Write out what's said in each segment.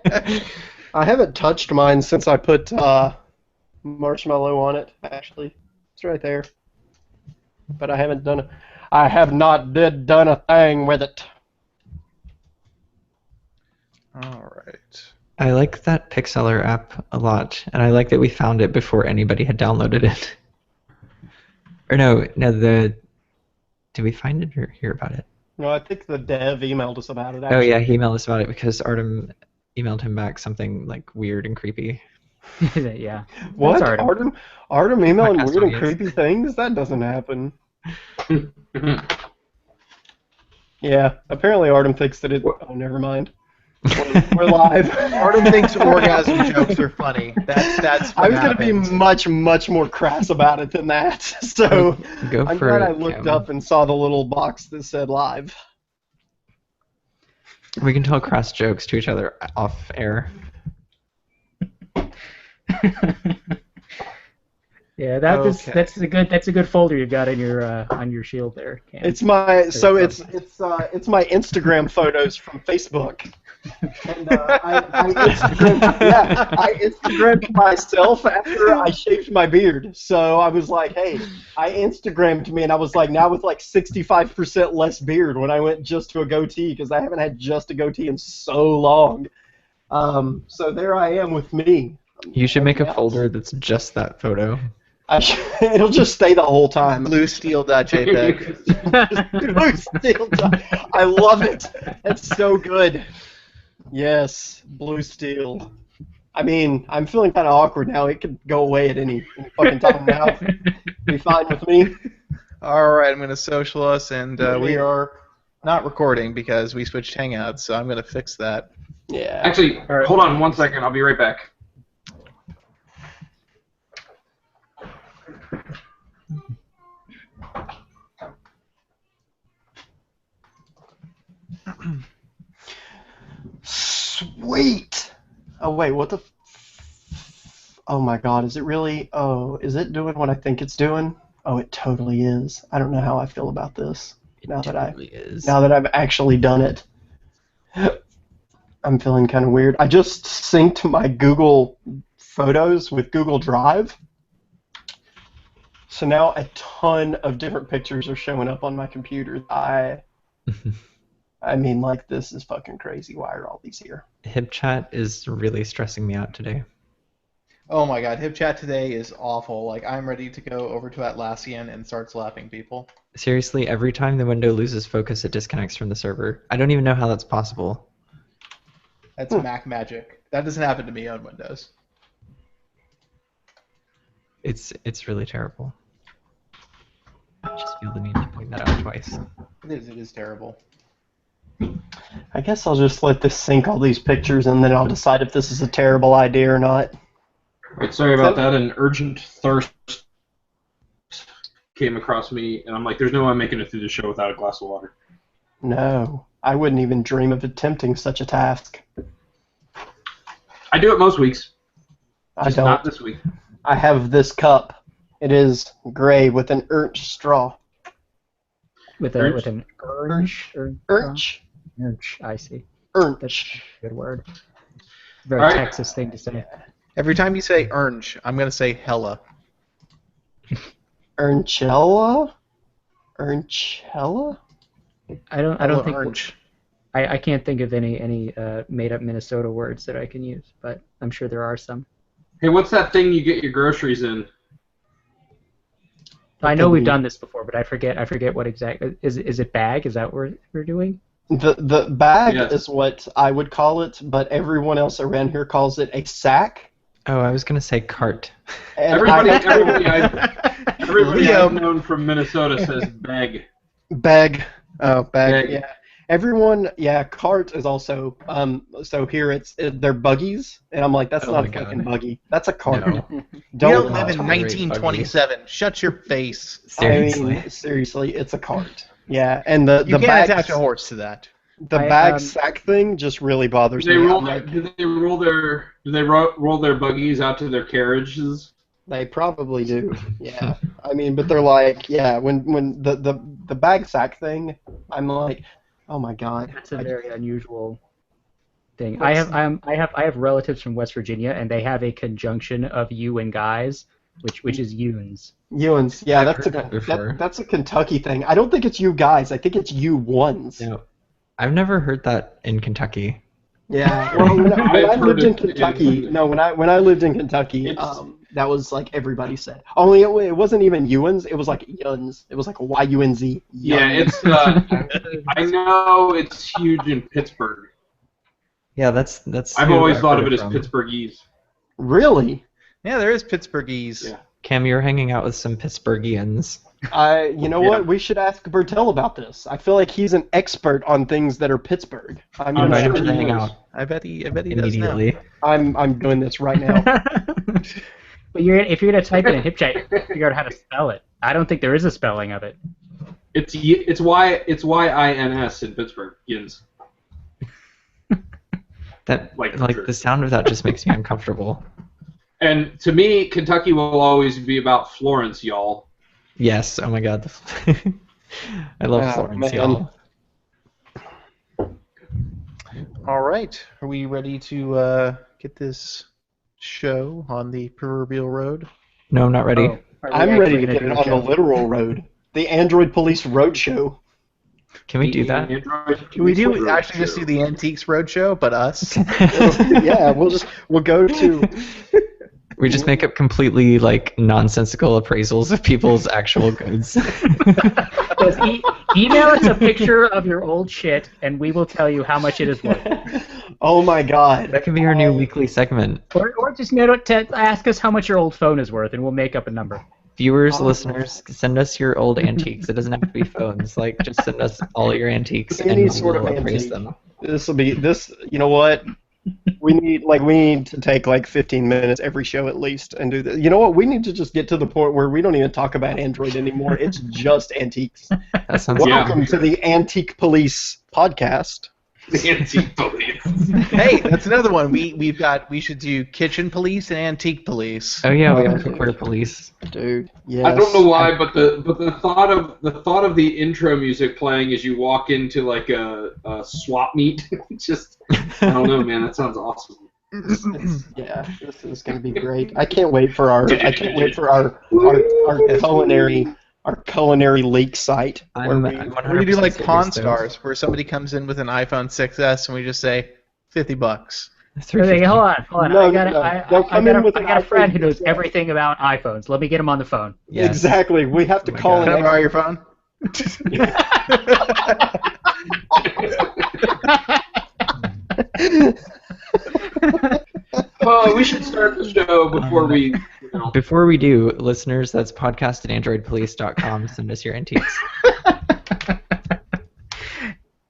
I haven't touched mine since I put marshmallow on it. Actually, it's right there. But I haven't done it. I have not done a thing with it. All right. I like that Pixeller app a lot, and I like that we found it before anybody had downloaded it. Or did we find it or hear about it? No, I think the dev emailed us about it. Oh Actually. yeah, he emailed us about it because Artem emailed him back something like weird and creepy. Yeah. What? That's Artem. Artem emailing Podcast weird and audience. creepy things? That doesn't happen. Yeah, apparently Artem thinks that it. Oh, never mind. We're live. Artem thinks orgasm jokes are funny. That's what I was going to be happens. much more crass about it than that. So Go I'm for glad it, I looked Kim. up and saw the little box that said live. We can tell crass jokes to each other off air. Yeah, Okay. that's a good folder you've got in your on your shield there, Cam. It's my it's my Instagram photos from Facebook. And I Instagrammed myself after I shaved my beard. So I was like, hey, I Instagrammed me, and I was like, now with like 65% less beard when I went just to a goatee, because I haven't had just a goatee in so long. So there I am with me. You should make a folder that's just that photo. It'll just stay the whole time. Bluesteel.jpg. Blue Steel. I love it. That's so good. Yes, Blue Steel. I mean, I'm feeling kind of awkward now. It could go away at any fucking time now. Be fine with me. All right, I'm going to social us, and we are not recording because we switched Hangouts, so I'm going to fix that. Yeah. Actually, hold on 1 second. I'll be right back. Sweet. Oh wait, what the? Oh my God, is it really? Oh, is it doing what I think it's doing? Oh, it totally is. I don't know how I feel about this. Now that I've actually done it. I'm feeling kind of weird. I just synced my Google Photos with Google Drive. So now a ton of different pictures are showing up on my computer. I mean, like, this is fucking crazy. Why are all these here? HipChat is really stressing me out today. Oh my god, HipChat today is awful. Like, I'm ready to go over to Atlassian and start slapping people. Seriously, every time the window loses focus, it disconnects from the server. I don't even know how that's possible. That's Mac magic. That doesn't happen to me on Windows. It's really terrible. I just feel the need to point that out twice. It is terrible. I guess I'll just let this sync all these pictures, and then I'll decide if this is a terrible idea or not. Right, sorry about that. An urgent thirst came across me, and I'm like, there's no way I'm making it through the show without a glass of water. No, I wouldn't even dream of attempting such a task. I do it most weeks. I Just don't. not this week. I have this cup. It is gray with an Ernst straw. with an orange. Ernst. I see. Ernst. That's a good word. Very All right. Texas thing to say. Every time you say orange, I'm going to say hella. Ernchella? Ernchella? I don't Hella think orange. I can't think of any made up Minnesota words that I can use, but I'm sure there are some. Hey, what's that thing you get your groceries in? I know we've done this before, but I forget what exactly is it bag? Is that what we're doing? The bag Yes. is what I would call it, but everyone else around here calls it a sack. Oh, I was gonna say cart. And Everybody I, everybody I've known from Minnesota says bag. bag. Oh, bag. Bag. Yeah. Everyone, yeah, cart is also, so here they're buggies, and I'm like, that's Oh not my a God. fucking buggy. That's a cart. No. You Don't don't live in tolerate 1927. Shut your face. Seriously. I mean, seriously, it's a cart. Yeah, and the You bag, can't attach a horse to that. the I, bag um, sack thing just really bothers Do they me. roll I'm their, like, do they roll their buggies out to their carriages? they probably do. Yeah. I mean, but they're like, yeah, when the bag sack thing, I'm like, oh my God. That's a very unusual thing. I have relatives from West Virginia, and they have a conjunction of you and guys, which is Yuns. Ewans, yeah, I've that's heard that before. that's a Kentucky thing. I don't think it's you guys. I think it's you ones. No, I've never heard that in Kentucky. Yeah. Well, when I I've lived heard in it Kentucky, in- no, when I lived in Kentucky, It's- that was like everybody said. Only it wasn't even Ewans. It was like Yuns. It was like Y-U-N-Z. Yeah, Yuns. it's. I know it's huge in Pittsburgh. Yeah, that's. I've who always I've thought heard of it as from. Pittsburghese. Really. Yeah, there is Pittsburghese. Yeah. Cam, you're hanging out with some Pittsburghians. You know Yeah. what? We should ask Bertel about this. I feel like he's an expert on things that are Pittsburgh. I'm I'm Invite sure him to he hang is. out I bet he does now. immediately. I'm doing this right now. But if you're gonna type it in HipChat, you gotta figure out how to spell it. I don't think there is a spelling of it. It's YINS in Pittsburgh. Yins. That Like like sure. the sound of that just makes me uncomfortable. And to me, Kentucky will always be about Florence, y'all. Yes. Oh my God. I love Oh, Florence, man. y'all. All right, are we ready to get this show on the proverbial road? No, I'm not ready. Oh, are we I'm ready actually to gonna get it do a on show? the literal road. The Android Police Roadshow. Can we do that? Can we do actually just do the Antiques Roadshow, but us? Yeah, we'll go to. We just make up completely like nonsensical appraisals of people's actual goods. Just email us a picture of your old shit, and we will tell you how much it is worth. Oh my God. That can be our new weekly segment. Or just ask us how much your old phone is worth, and we'll make up a number. Viewers, listeners, send us your old antiques. It doesn't have to be phones. Like, just send us all your antiques, Any and sort of we'll appraise antique. them. This will be this. You know what? We need to take like 15 minutes every show at least and do this. You know what? We need to just get to the point where we don't even talk about Android anymore. It's just antiques. That sounds Yeah. Welcome to the Antique Police podcast. The Antique Police. Hey, that's another one. We should do Kitchen Police and Antique Police. Oh yeah, we have cookware police. Dude, yes. I don't know why, but the thought of the intro music playing as you walk into like a swap meet, just I don't know, man. That sounds awesome. Yeah, this is gonna be great. I can't wait for our culinary leak site. I'm where we, 100% We're gonna do like serious, Pawn though. Stars, where somebody comes in with an iPhone 6s and we just say $50. Okay, hold on. No, I got no, they'll come in with an a friend who iPhone knows 6S. everything about iPhones. Let me get him on the phone. Yes. Exactly. We have to Oh my call God. Can I an borrow your phone? Well, we should start the show before we. Before we do, listeners, that's podcast@androidpolice.com. Send us your antiques.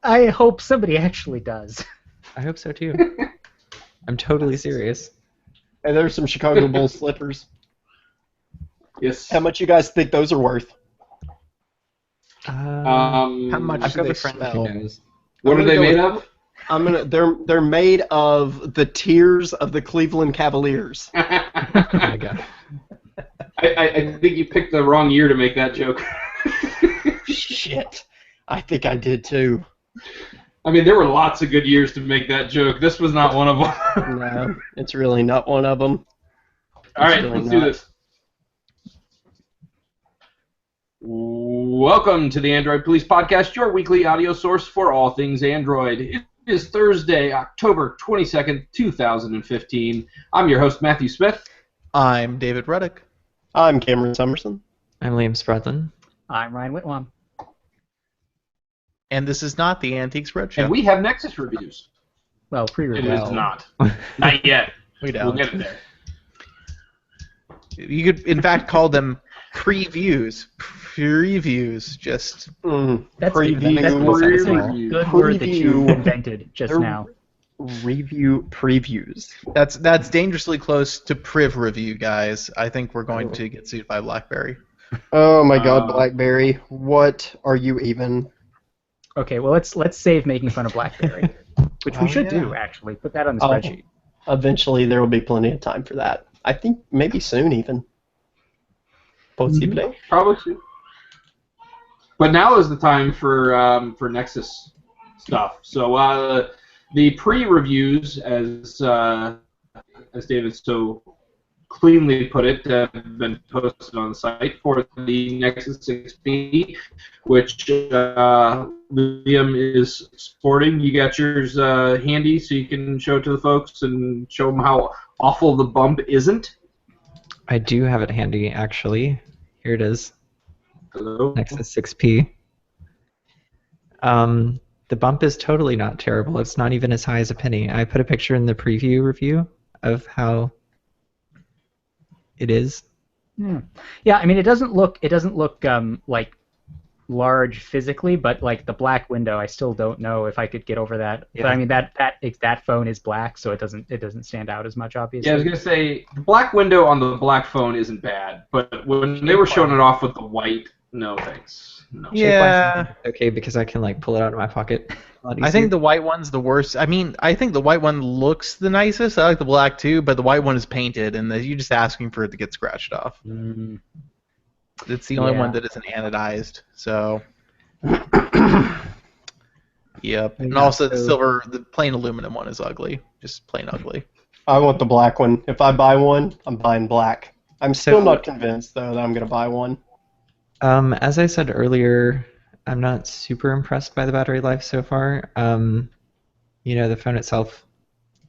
I hope somebody actually does. I hope so too. I'm totally serious. And there's some Chicago Bulls slippers. Yes. How much you guys think those are worth? How much I've do got they a friend smell? who knows. What I'm are they gonna made go of? They're made of the tears of the Cleveland Cavaliers. Oh my God. I think you picked the wrong year to make that joke. Shit. I think I did too. I mean, there were lots of good years to make that joke. This was not one of them. No, it's really not one of them. All right, really let's do not. this. Welcome to the Android Police Podcast, your weekly audio source for all things Android. It is Thursday, October 22nd, 2015. I'm your host, Matthew Smith. I'm David Ruddick. I'm Cameron Summerson. I'm Liam Spradlin. I'm Ryan Whitwam. And this is not the Antiques Roadshow. And we have Nexus reviews. Well, It pre-review. is not. Not yet. We We'll don't. get it there. You could, in fact, call them previews. Previews. Just That's Preview. that's a Preview. good word that you Preview. invented just They're- now. Review previews. that's dangerously close to priv review, guys. I think we're going to get sued by BlackBerry. Oh my God, Uh, BlackBerry! What are you even? Okay, well let's save making fun of BlackBerry, which we Oh, should yeah. do actually. Put that on the Oh. spreadsheet. Eventually, there will be plenty of time for that. I think maybe soon even. Possible. Probably soon. But now is the time for Nexus stuff. So The pre-reviews, as David so cleanly put it, have been posted on the site for the Nexus 6P, which Liam is sporting. You got yours handy so you can show it to the folks and show them how awful the bump isn't. I do have it handy, actually. Here it is. Hello. Nexus 6P. The bump is totally not terrible. It's not even as high as a penny. I put a picture in the preview review of how it is. Yeah, I mean, it doesn't look like large physically, but like the black window, I still don't know if I could get over that. Yeah. But I mean, that phone is black, so it doesn't stand out as much, obviously. Yeah, I was gonna say the black window on the black phone isn't bad, but when they were showing it off with the white, no thanks. No. Yeah. Okay, because I can like pull it out of my pocket. I think the white one's the worst. I mean, I think the white one looks the nicest. I like the black too, but the white one is painted, and you're just asking for it to get scratched off. It's the only one that isn't anodized. So, yep. And also the silver, the plain aluminum one is ugly. Just plain ugly. I want the black one. If I buy one, I'm buying black. I'm still not convinced though that I'm gonna buy one. As I said earlier, I'm not super impressed by the battery life so far. The phone itself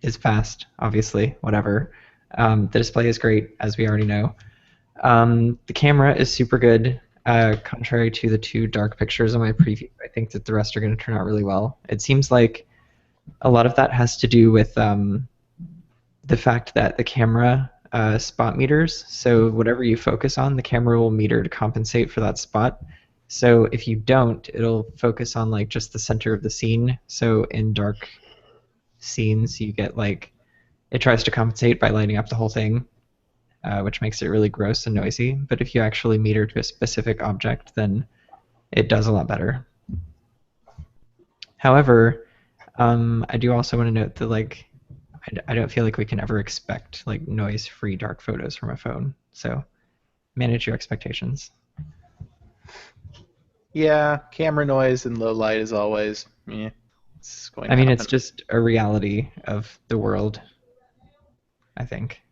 is fast, obviously, whatever. The display is great, as we already know. The camera is super good. Contrary to the 2 dark pictures on my preview, I think that the rest are going to turn out really well. It seems like a lot of that has to do with the fact that the camera spot meters, so whatever you focus on, the camera will meter to compensate for that spot. So if you don't, it'll focus on like just the center of the scene. So in dark scenes, you get like, it tries to compensate by lighting up the whole thing, which makes it really gross and noisy. But if you actually meter to a specific object, then it does a lot better. However, I do also want to note that like, I don't feel like we can ever expect like noise-free dark photos from a phone. So manage your expectations. Yeah, camera noise and low light is always, it's going to happen. It's just a reality of the world, I think.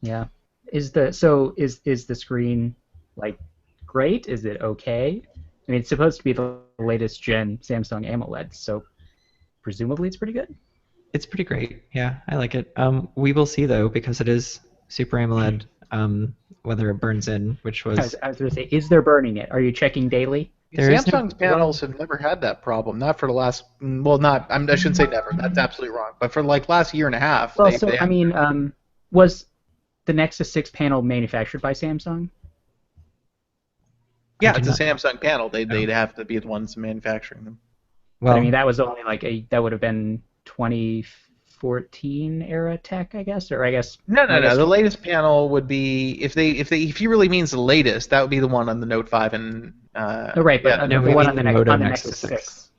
Yeah. Is the screen like great? Is it okay? I mean, it's supposed to be the latest gen Samsung AMOLED, so presumably it's pretty good. It's pretty great. Yeah, I like it. We will see though, because it is Super AMOLED. Whether it burns in, which was. I was going to say, is there burning it? Are you checking daily? Samsung's panels have never had that problem. Not for the last. Well, not. I shouldn't say never. That's absolutely wrong. But for like last year and a half. Well, was the Nexus 6 panel manufactured by Samsung? Yeah, it's a Samsung panel. They'd have to be the ones manufacturing them. Well, but, I mean, that was only like that would have been 2014 era tech, I guess, or I guess. No. The latest panel would be if he really means the latest, that would be the one on the Note 5 and. Right, but the one on the Nexus 6.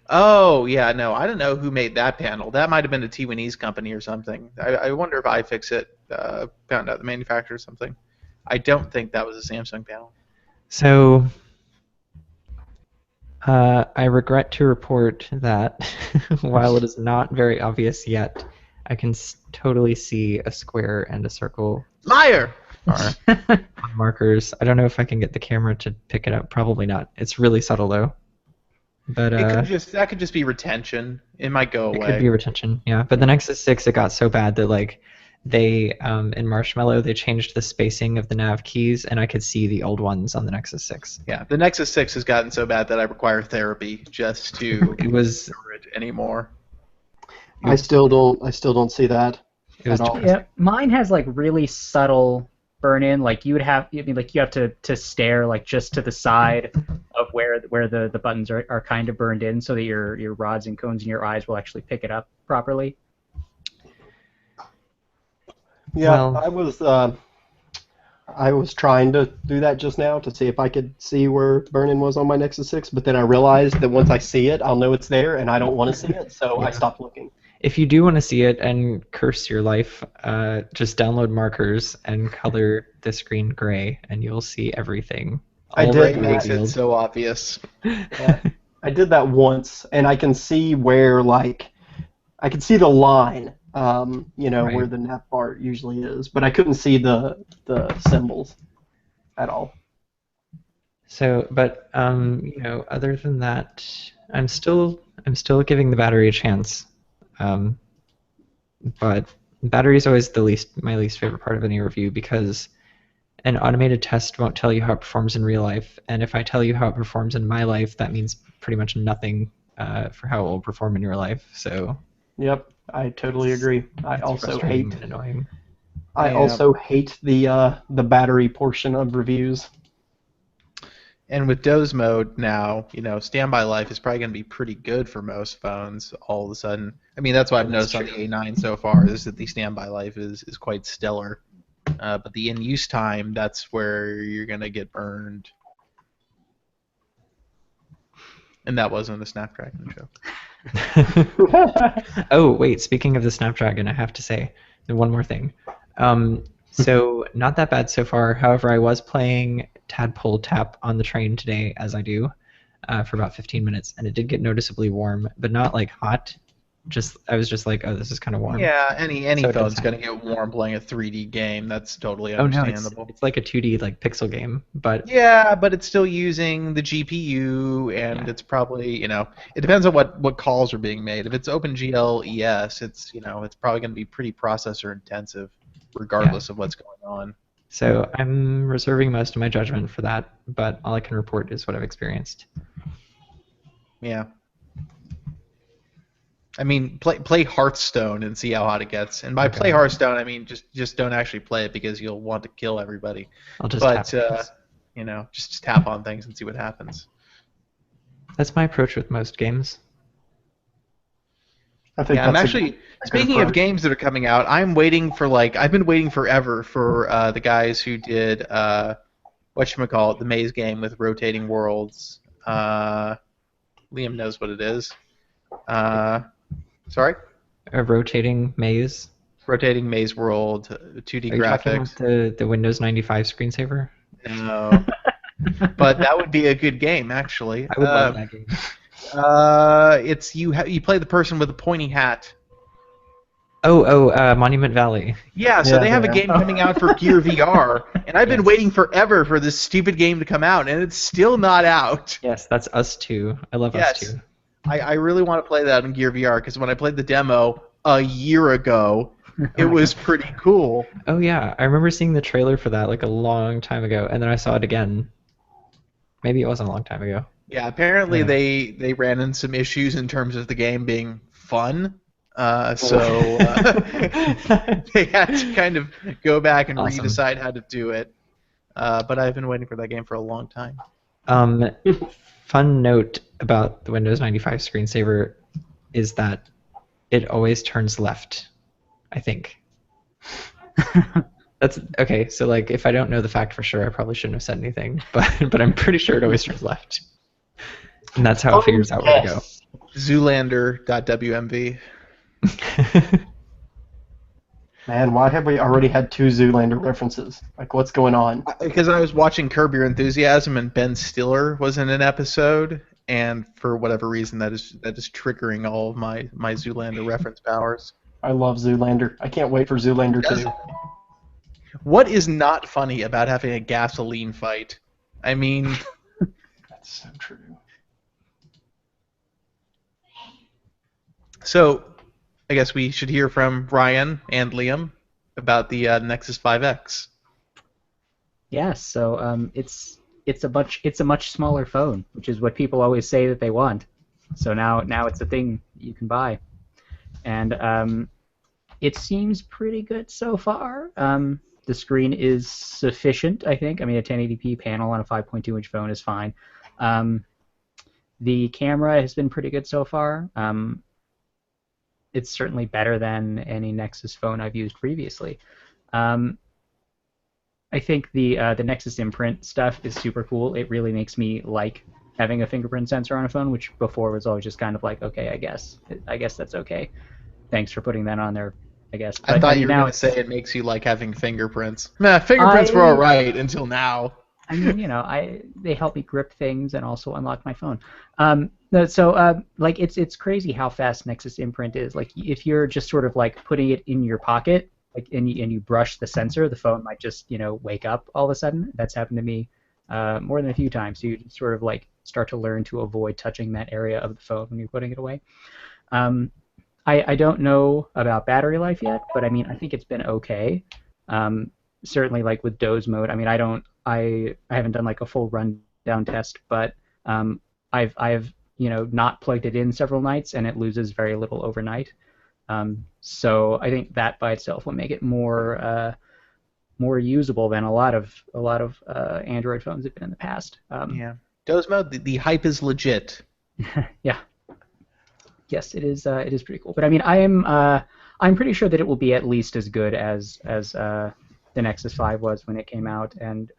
Oh yeah, no, I don't know who made that panel. That might have been a Taiwanese company or something. I wonder if iFixit found out the manufacturer or something. I don't think that was a Samsung panel. So. I regret to report that while it is not very obvious yet, I can totally see a square and a circle. Liar! Markers. I don't know if I can get the camera to pick it up. Probably not. It's really subtle though. But that could just be retention. It might go away. It could be retention, yeah. But the Nexus 6, it got so bad that like they in Marshmallow they changed the spacing of the nav keys, and I could see the old ones on the Nexus 6. Yeah, the Nexus 6 has gotten so bad that I require therapy just to ignore it anymore. I still don't see that at all. Yeah, mine has like really subtle burn in. Like you have to stare like just to the side of where the buttons are kind of burned in, so that your rods and cones in your eyes will actually pick it up properly. Yeah, well, I was trying to do that just now to see if I could see where burn-in was on my Nexus 6, but then I realized that once I see it, I'll know it's there, and I don't want to see it, so I stopped looking. If you do want to see it and curse your life, just download markers and color the screen gray, and you'll see everything. I did. Makes it so obvious. Yeah. I did that once, and I can see where, like, I can see the line, Right. where the nav bar usually is, but I couldn't see the symbols at all. So, but other than that, I'm still giving the battery a chance. But battery is always my least favorite part of any review because an automated test won't tell you how it performs in real life, and if I tell you how it performs in my life, that means pretty much nothing for how it will perform in your life. So. Yep, I totally agree. I It's also frustrating hate. and annoying. I Yeah. also hate the battery portion of reviews. And with doze mode now, standby life is probably going to be pretty good for most phones all of a sudden. I mean, that's what I've noticed on the A9 so far, is that the standby life is quite stellar. But the in-use time, that's where you're going to get burned. And that wasn't a Snapdragon joke. Oh, wait, speaking of the Snapdragon, I have to say one more thing. So, not that bad so far. However, I was playing Tadpole Tap on the train today, as I do, for about 15 minutes, and it did get noticeably warm, but not like hot. I was just like, oh, this is kind of warm. Yeah, any So it does phone's going to get warm playing a 3D game. That's totally Oh no, understandable. it's like a 2D like pixel game, but Yeah, but it's still using the GPU, and Yeah. it's probably, it depends on what calls are being made. If it's OpenGL ES, it's probably going to be pretty processor intensive, regardless of what's going on. So I'm reserving most of my judgment for that, but all I can report is what I've experienced. Yeah. I mean, play Hearthstone and see how hot it gets. And by Okay. play Hearthstone, I mean just don't actually play it because you'll want to kill everybody. I'll just But tap things. just tap on things and see what happens. That's my approach with most games. I think Yeah, I'm that's actually a good speaking of approach. games that are coming out. I've been waiting forever for the guys who did whatchamacallit, the maze game with rotating worlds. Liam knows what it is. Sorry, A rotating maze. rotating maze world, 2D Are you talking about graphics. the Windows 95 screensaver? No, but that would be a good game actually. I would love that game. It's you play the person with the pointy hat. Monument Valley. Yeah, so Yeah, they have yeah. a game coming out for Gear VR, and I've been Yes. waiting forever for this stupid game to come out, and it's still not out. Yes, that's Us 2. I love Yes. Us 2. I really want to play that in Gear VR, because when I played the demo a year ago, it was pretty cool. Oh yeah, I remember seeing the trailer for that like a long time ago, and then I saw it again. Maybe it wasn't a long time ago. Yeah, apparently Yeah. they ran into some issues in terms of the game being fun. So they had to kind of go back and Awesome. redecide how to do it. But I've been waiting for that game for a long time. Fun note about the Windows 95 screensaver is that it always turns left, I think. That's okay, so like if I don't know the fact for sure, I probably shouldn't have said anything, but I'm pretty sure it always turns left. And that's how it figures out where to go. Zoolander.wmv. Man, why have we already had 2 Zoolander references? Like, what's going on? Because I was watching Curb Your Enthusiasm and Ben Stiller was in an episode, and for whatever reason that is triggering all of my Zoolander reference powers. I love Zoolander. I can't wait for Zoolander Does- 2. What is not funny about having a gasoline fight? I mean, That's so true. so I guess we should hear from Ryan and Liam about the Nexus 5X. Yeah, so it's a much smaller phone, which is what people always say that they want. So now it's a thing you can buy, and it seems pretty good so far. The screen is sufficient, I think. I mean, a 1080p panel on a 5.2-inch phone is fine. The camera has been pretty good so far. It's certainly better than any Nexus phone I've used previously. I think the Nexus imprint stuff is super cool. It really makes me like having a fingerprint sensor on a phone, which before was always just kind of like, okay, I guess that's okay. Thanks for putting that on there, I guess. I But, thought mean, you were now going to say it makes you like having fingerprints. Nah, fingerprints were alright until now. I mean, they help me grip things and also unlock my phone. Like it's crazy how fast Nexus Imprint is. Like if you're just sort of like putting it in your pocket, like and you brush the sensor, the phone might just wake up all of a sudden. That's happened to me more than a few times. So you just sort of like start to learn to avoid touching that area of the phone when you're putting it away. I don't know about battery life yet, but I mean I think it's been okay. Certainly like with doze mode. I mean I haven't done like a full rundown test, but I've not plugged it in several nights and it loses very little overnight. So I think that by itself will make it more usable than a lot of Android phones have been in the past. Yeah, doze mode. The hype is legit. Yeah. Yes, it is. It is pretty cool. But I mean, I'm pretty sure that it will be at least as good as the Nexus 5 was when it came out, and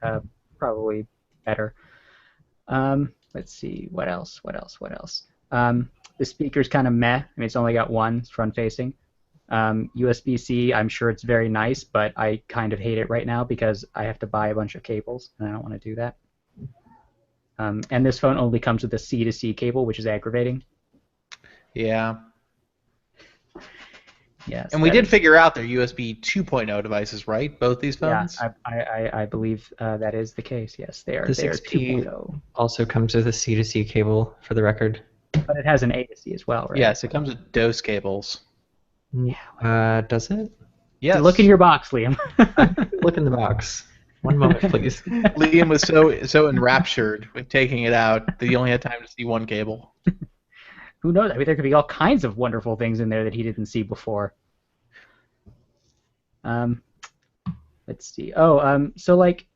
probably better. Let's see, what else? The speaker's kind of meh. I mean, it's only got one, it's front-facing. USB-C, I'm sure it's very nice, but I kind of hate it right now because I have to buy a bunch of cables, and I don't want to do that. And this phone only comes with a C-to-C cable, which is aggravating. Yeah. Yes. And we did figure out they're USB 2.0 devices, right? Both these phones? Yeah, I believe that is the case, yes. They are The 2.0. 6P also comes with a C-to-C cable, for the record. But it has an A to C as well, right? Yes, it comes with DOS cables. Does it? Yes. Look in your box, Liam. Look in the box. One moment, please. Liam was so enraptured with taking it out that he only had time to see one cable. Who knows? I mean, there could be all kinds of wonderful things in there that he didn't see before. Let's see. So like,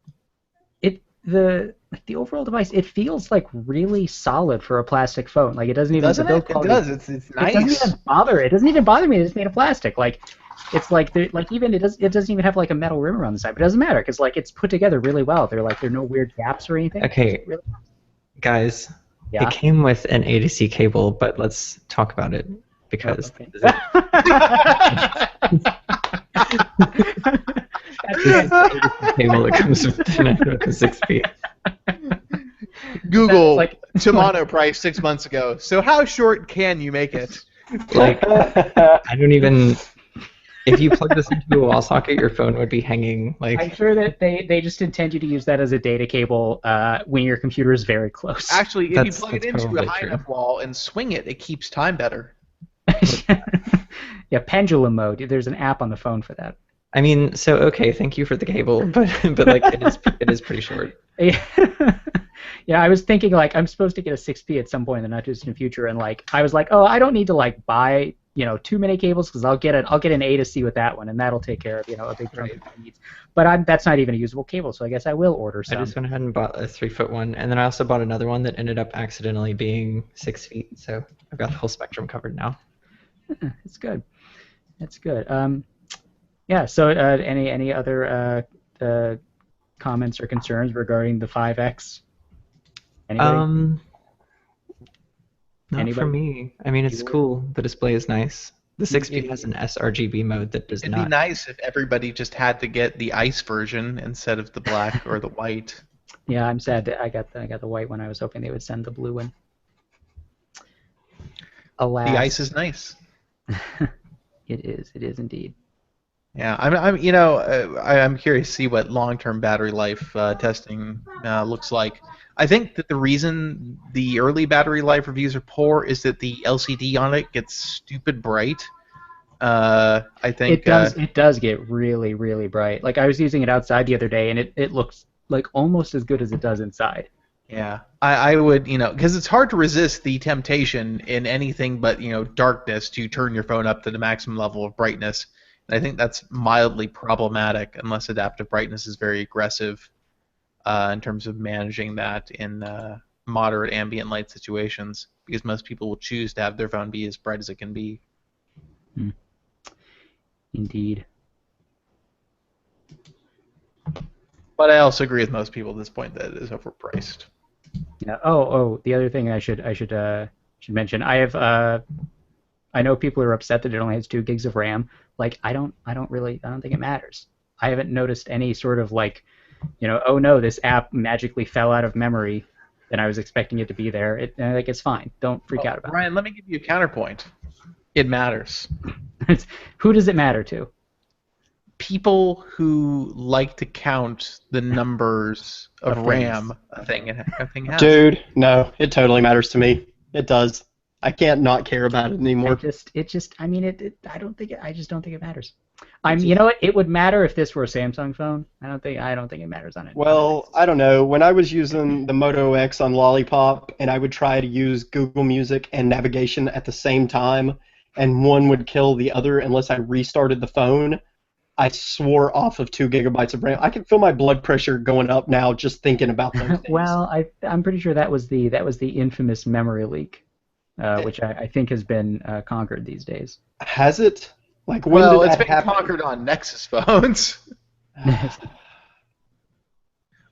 the overall device, it feels like really solid for a plastic phone. Like it doesn't even. Doesn't it? It does. It's nice. It doesn't even bother. It doesn't even bother me that it's made of plastic. Like, it's like even it doesn't even have like a metal rim around the side. But it doesn't matter because like it's put together really well. There are no weird gaps or anything. Okay, really guys. Yeah. It came with an A to C cable, but let's talk about it because Okay. this is the cable that comes with the 6P. Google Like- Shimano price 6 months ago. So how short can you make it? Like, I don't even. If you plug this into a wall socket, your phone would be hanging. I'm Like, sure that they just intend you to use that as a data cable when your computer is very close. Actually, if you That's- plug it that's into a probably high true. enough wall and swing it, it keeps time better. Yeah, pendulum mode. There's an app on the phone for that. I mean, so okay, thank you for the cable, but like it is pretty short. Yeah, I was thinking like I'm supposed to get a 6P at some point in the not too distant future, and like I was like, oh, I don't need to like buy too many cables because I'll get an A to C with that one, and that'll take care of a big chunk of my needs. But that's not even a usable cable, so I guess I will order some. I just went ahead and bought a 3-foot one, and then I also bought another one that ended up accidentally being 6 feet. So I've got the whole spectrum covered now. It's good. It's good. Yeah. So any other comments or concerns regarding the 5X? Anybody? Not for Anybody? me. I mean, it's cool. The display is nice. The 6P has an sRGB mode that does It'd not. be nice if everybody just had to get the ice version instead of the black or the white. Yeah, I'm sad that I got the white one. I was hoping they would send the blue one. Alas, The ice is nice. It is. It is indeed. Yeah, I'm curious to see what long-term battery life testing looks like. I think that the reason the early battery life reviews are poor is that the LCD on it gets stupid bright. I think It does get really, really bright. Like I was using it outside the other day, and it looks like almost as good as it does inside. Yeah, I would, because it's hard to resist the temptation in anything but, darkness to turn your phone up to the maximum level of brightness. And I think that's mildly problematic unless adaptive brightness is very aggressive in terms of managing that in moderate ambient light situations, because most people will choose to have their phone be as bright as it can be. Indeed. But I also agree with most people at this point that it is overpriced. Yeah. Oh. The other thing I should mention. I know people are upset that it only has 2 gigs of RAM. Like I don't think it matters. I haven't noticed any sort of like oh no, this app magically fell out of memory, and I was expecting it to be there. It's fine. Don't freak out about Ryan, let me give you a counterpoint. It matters. it. Who does it matter to? People who like to count the numbers of RAM a thing has. Dude, no, it totally matters to me. It does. I can't not care about it anymore. I just don't think it matters. You know what? It would matter if this were a Samsung phone. I don't think it matters on it. Well, I don't know. When I was using the Moto X on Lollipop, and I would try to use Google Music and navigation at the same time, and one would kill the other unless I restarted the phone, I swore off of 2 gigabytes of RAM. I can feel my blood pressure going up now just thinking about those things. Well, I'm pretty sure that was the infamous memory leak, which I think has been conquered these days. Has it? Like, when did it's that been happen? conquered on Nexus phones. Really?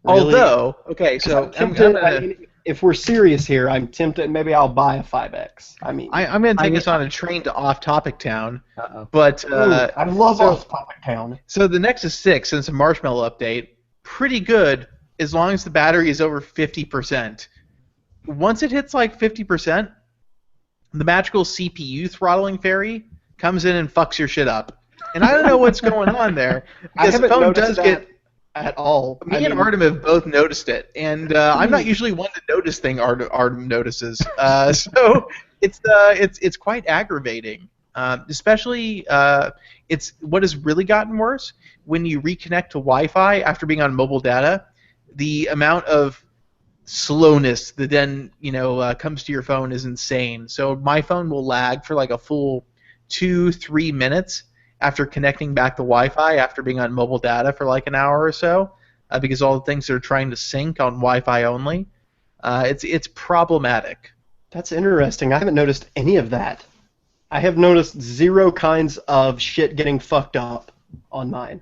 Although, okay, so I'm tempted, if we're serious here, I'm tempted. Maybe I'll buy a 5X. I'm going to take us on a train to off-topic town. Uh-oh. But I love off-topic town. So the Nexus 6, since a Marshmallow update, pretty good as long as the battery is over 50%. Once it hits like 50%, the magical CPU throttling fairy comes in and fucks your shit up. And I don't know what's going on there. I Because the haven't phone noticed does that get... at all. Me and Artem have both noticed it, and I'm not usually one to notice things Artem notices. So it's quite aggravating. Especially, it's what has really gotten worse when you reconnect to Wi-Fi after being on mobile data. The amount of slowness that then comes to your phone is insane. So my phone will lag for like a full 2-3 minutes after connecting back to Wi-Fi after being on mobile data for like an hour or so, because all the things are trying to sync on Wi-Fi only. It's problematic. That's interesting. I haven't noticed any of that. I have noticed 0 kinds of shit getting fucked up on mine.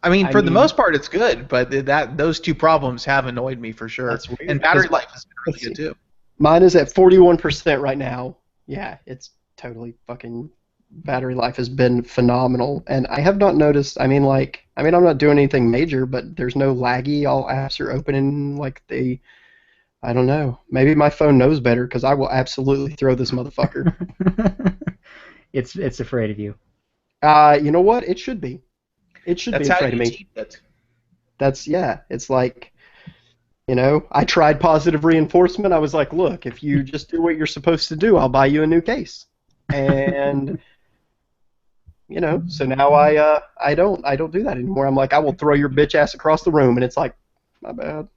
I mean, for the most part, it's good, but those 2 problems have annoyed me for sure. That's weird. And battery life is really good too. Mine is at 41% right now. Yeah, it's totally fucking... Battery life has been phenomenal, and I have not noticed. I'm not doing anything major, but there's no laggy. All apps are opening like they. I don't know. Maybe my phone knows better because I will absolutely throw this motherfucker. It's afraid of you. You know what? It should be. It should be afraid of me. It's like, I tried positive reinforcement. I was like, look, if you just do what you're supposed to do, I'll buy you a new case. And so now I don't do that anymore. I'm like, I will throw your bitch ass across the room, and it's like, my bad.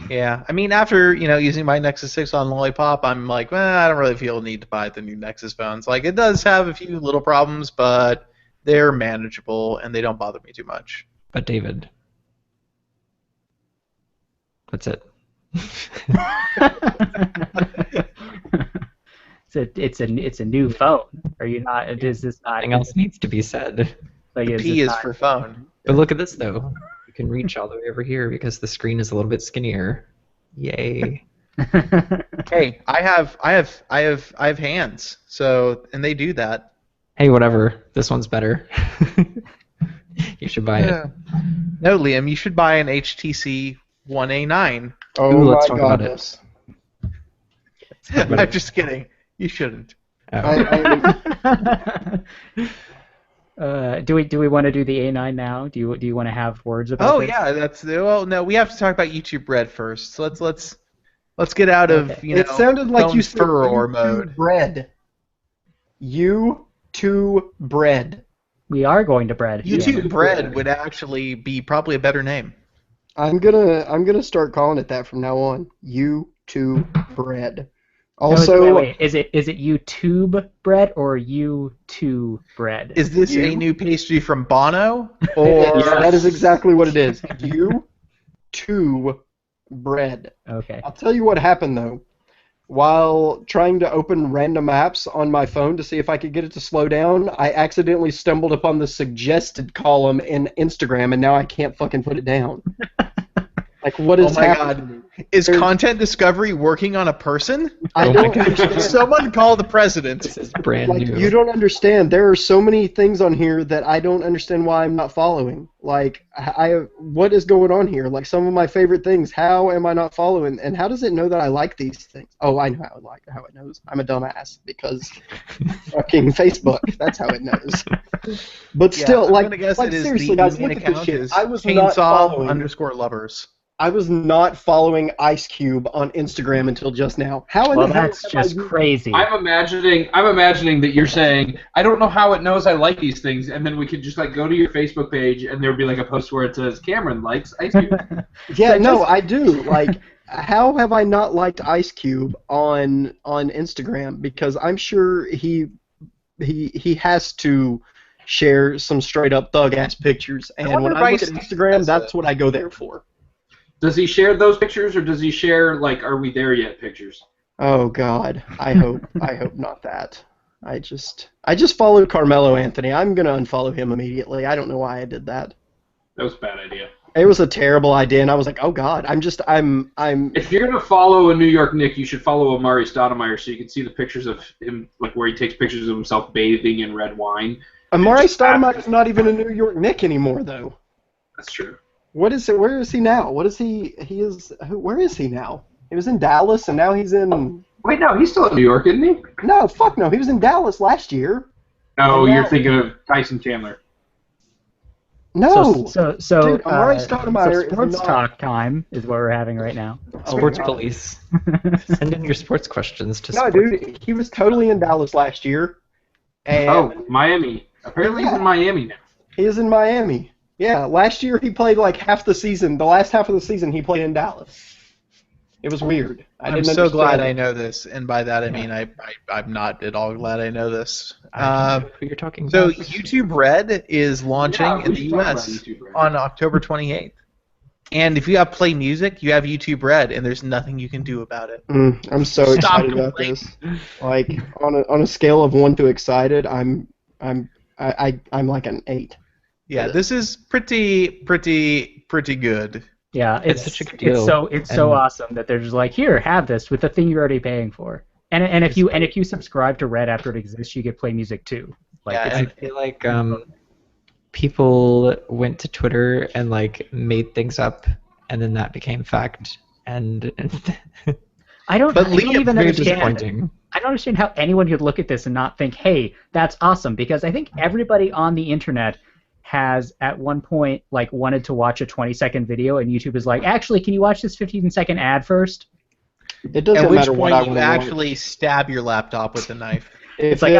Yeah, I mean, after using my Nexus 6 on Lollipop, I'm like, well, I don't really feel the need to buy the new Nexus phones. Like, it does have a few little problems, but they're manageable and they don't bother me too much. But David, that's it. It's a new phone. Are you not? Is this not? Nothing else needs to be said. Like, The P is for phone. But look at this though. You can reach all the way over here because the screen is a little bit skinnier. Yay! Hey, I have hands. So and they do that. Hey, whatever. This one's better. You should buy it. No, Liam, you should buy an HTC One A9. Oh Ooh, let's my talk about goodness. I'm just kidding. You shouldn't. Do we want to do the A9 now? Do you want to have words about this? Yeah, no, we have to talk about YouTube Red first. So let's get out of It sounded like you said furrow YouTube mode. bread. YouTube bread. We are going to bread. YouTube Bread would actually be probably a better name. I'm gonna start calling it that from now on. YouTube bread. Also, no, wait. Is it YouTube bread or U2 bread? Is this a new pastry from Bono? Yeah, that is exactly what it is. YouTube bread. Okay. I'll tell you what happened though. While trying to open random apps on my phone to see if I could get it to slow down, I accidentally stumbled upon the suggested column in Instagram, and now I can't fucking put it down. Like, what is Oh my happening? God! Is content discovery working on a person? I Oh don't my God. understand. Someone call the president. This is brand Like, new. you don't understand. There are so many things on here that I don't understand why I'm not following. Like, what is going on here? Like, some of my favorite things. How am I not following? And how does it know that I like these things? Oh, I know how it knows. I'm a dumbass because fucking Facebook. That's how it knows. But still, I'm like, gonna guess like it is seriously, the guys, main look at this account shit. is I was not following. chainsaw_lovers. I was not following Ice Cube on Instagram until just now. How in Well, the hell that's have just I- crazy. I'm imagining that you're saying, I don't know how it knows I like these things, and then we could just like go to your Facebook page and there'd be like a post where it says Cameron likes Ice Cube. Yeah, So no, just- I do. Like, how have I not liked Ice Cube on Instagram? Because I'm sure he has to share some straight up thug ass pictures, and wonder when if I look Ice at Cube Instagram, has that's what I go there for. Does he share those pictures, or does he share like "Are we there yet" pictures? Oh God, I hope not that. I just followed Carmelo Anthony. I'm gonna unfollow him immediately. I don't know why I did that. That was a bad idea. It was a terrible idea, and I was like, oh God, I'm If you're gonna follow a New York Knick, you should follow Amari Stoudemire so you can see the pictures of him, like where he takes pictures of himself bathing in red wine. Amari Stoudemire's not even a New York Knick anymore, though. That's true. What is it? Where is he now? What is he? Where is he now? He was in Dallas, and now he's in. Wait, no, he's still in New York, isn't he? No, fuck no. He was in Dallas last year. No, And you're now- thinking of Tyson Chandler. No. So Dude, Amari Stoudemire so is sports not- talk time is what we're having right now. Sports God. police. Send in your sports questions to No, sports. dude, he was totally in Dallas last year, and Oh, Miami. Apparently he's in Miami now. he is in Miami. Yeah, last year he played like half the season. The last half of the season he played in Dallas. It was weird. I'm didn't so glad understand I it. know this, and by that I mean I'm not at all glad I know this. I don't know who you're talking So about. YouTube Red is launching Yeah, in we the should talk about US YouTube Red. on October 28th. And if you have Play Music, you have YouTube Red, and there's nothing you can do about it. I'm so Stop excited about complaining. this. Like on a scale of 1 to excited, I'm like an 8. Yeah, this is pretty good. Yeah, It's such a good deal. It's so And- awesome that they're just like, here, have this with the thing you're already paying for. And if you subscribe to Red after it exists, you get Play Music too. Like Yeah, it's, I feel like people went to Twitter and like made things up, and then that became fact. And I don't But Liam, even very understand. disappointing. I don't understand how anyone could look at this and not think, hey, that's awesome, because I think everybody on the internet has at one point like wanted to watch a 20-second video, and YouTube is like, actually, can you watch this 15-second ad first? It doesn't At which matter what I point you want to actually stab your laptop with a knife. It's like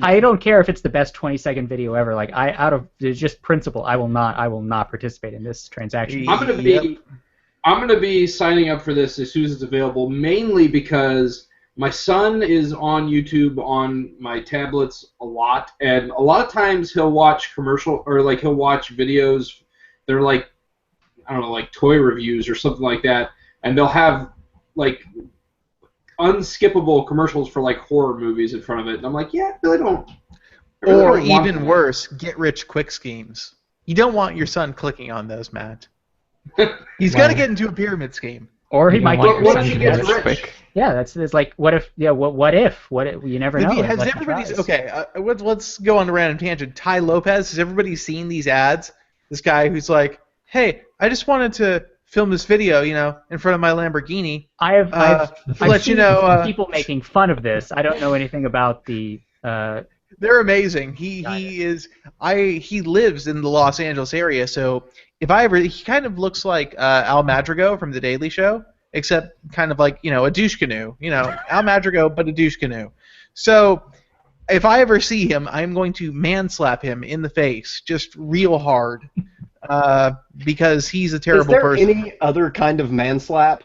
I don't care if it's the best 20-second video ever. Like out of just principle, I will not participate in this transaction. I'm gonna be signing up for this as soon as it's available, mainly because my son is on YouTube on my tablets a lot, and a lot of times he'll watch he'll watch videos. They're like, I don't know, like toy reviews or something like that, and they'll have like unskippable commercials for like horror movies in front of it, and I'm like, yeah, I really don't. Or want even worse, get-rich-quick schemes. You don't want your son clicking on those, Matt. He's got to get into a pyramid scheme. Or he You might don't want get your what son if to he get gets rich rich? quick. Yeah, it's like what if you never know. Has Like, everybody's surprise. okay? Let's go on a random tangent. Ty Lopez, has everybody seen these ads? This guy who's like, "Hey, I just wanted to film this video, in front of my Lamborghini." I've let seen you know, people making fun of this. I don't know anything about the. They're amazing. He lives in the Los Angeles area, so he kind of looks like Al Madrigal from The Daily Show, except kind of like a douche canoe. Al Madrigal, but a douche canoe. So if I ever see him, I'm going to man slap him in the face, just real hard, because he's a terrible Is there person. any other kind of man slap?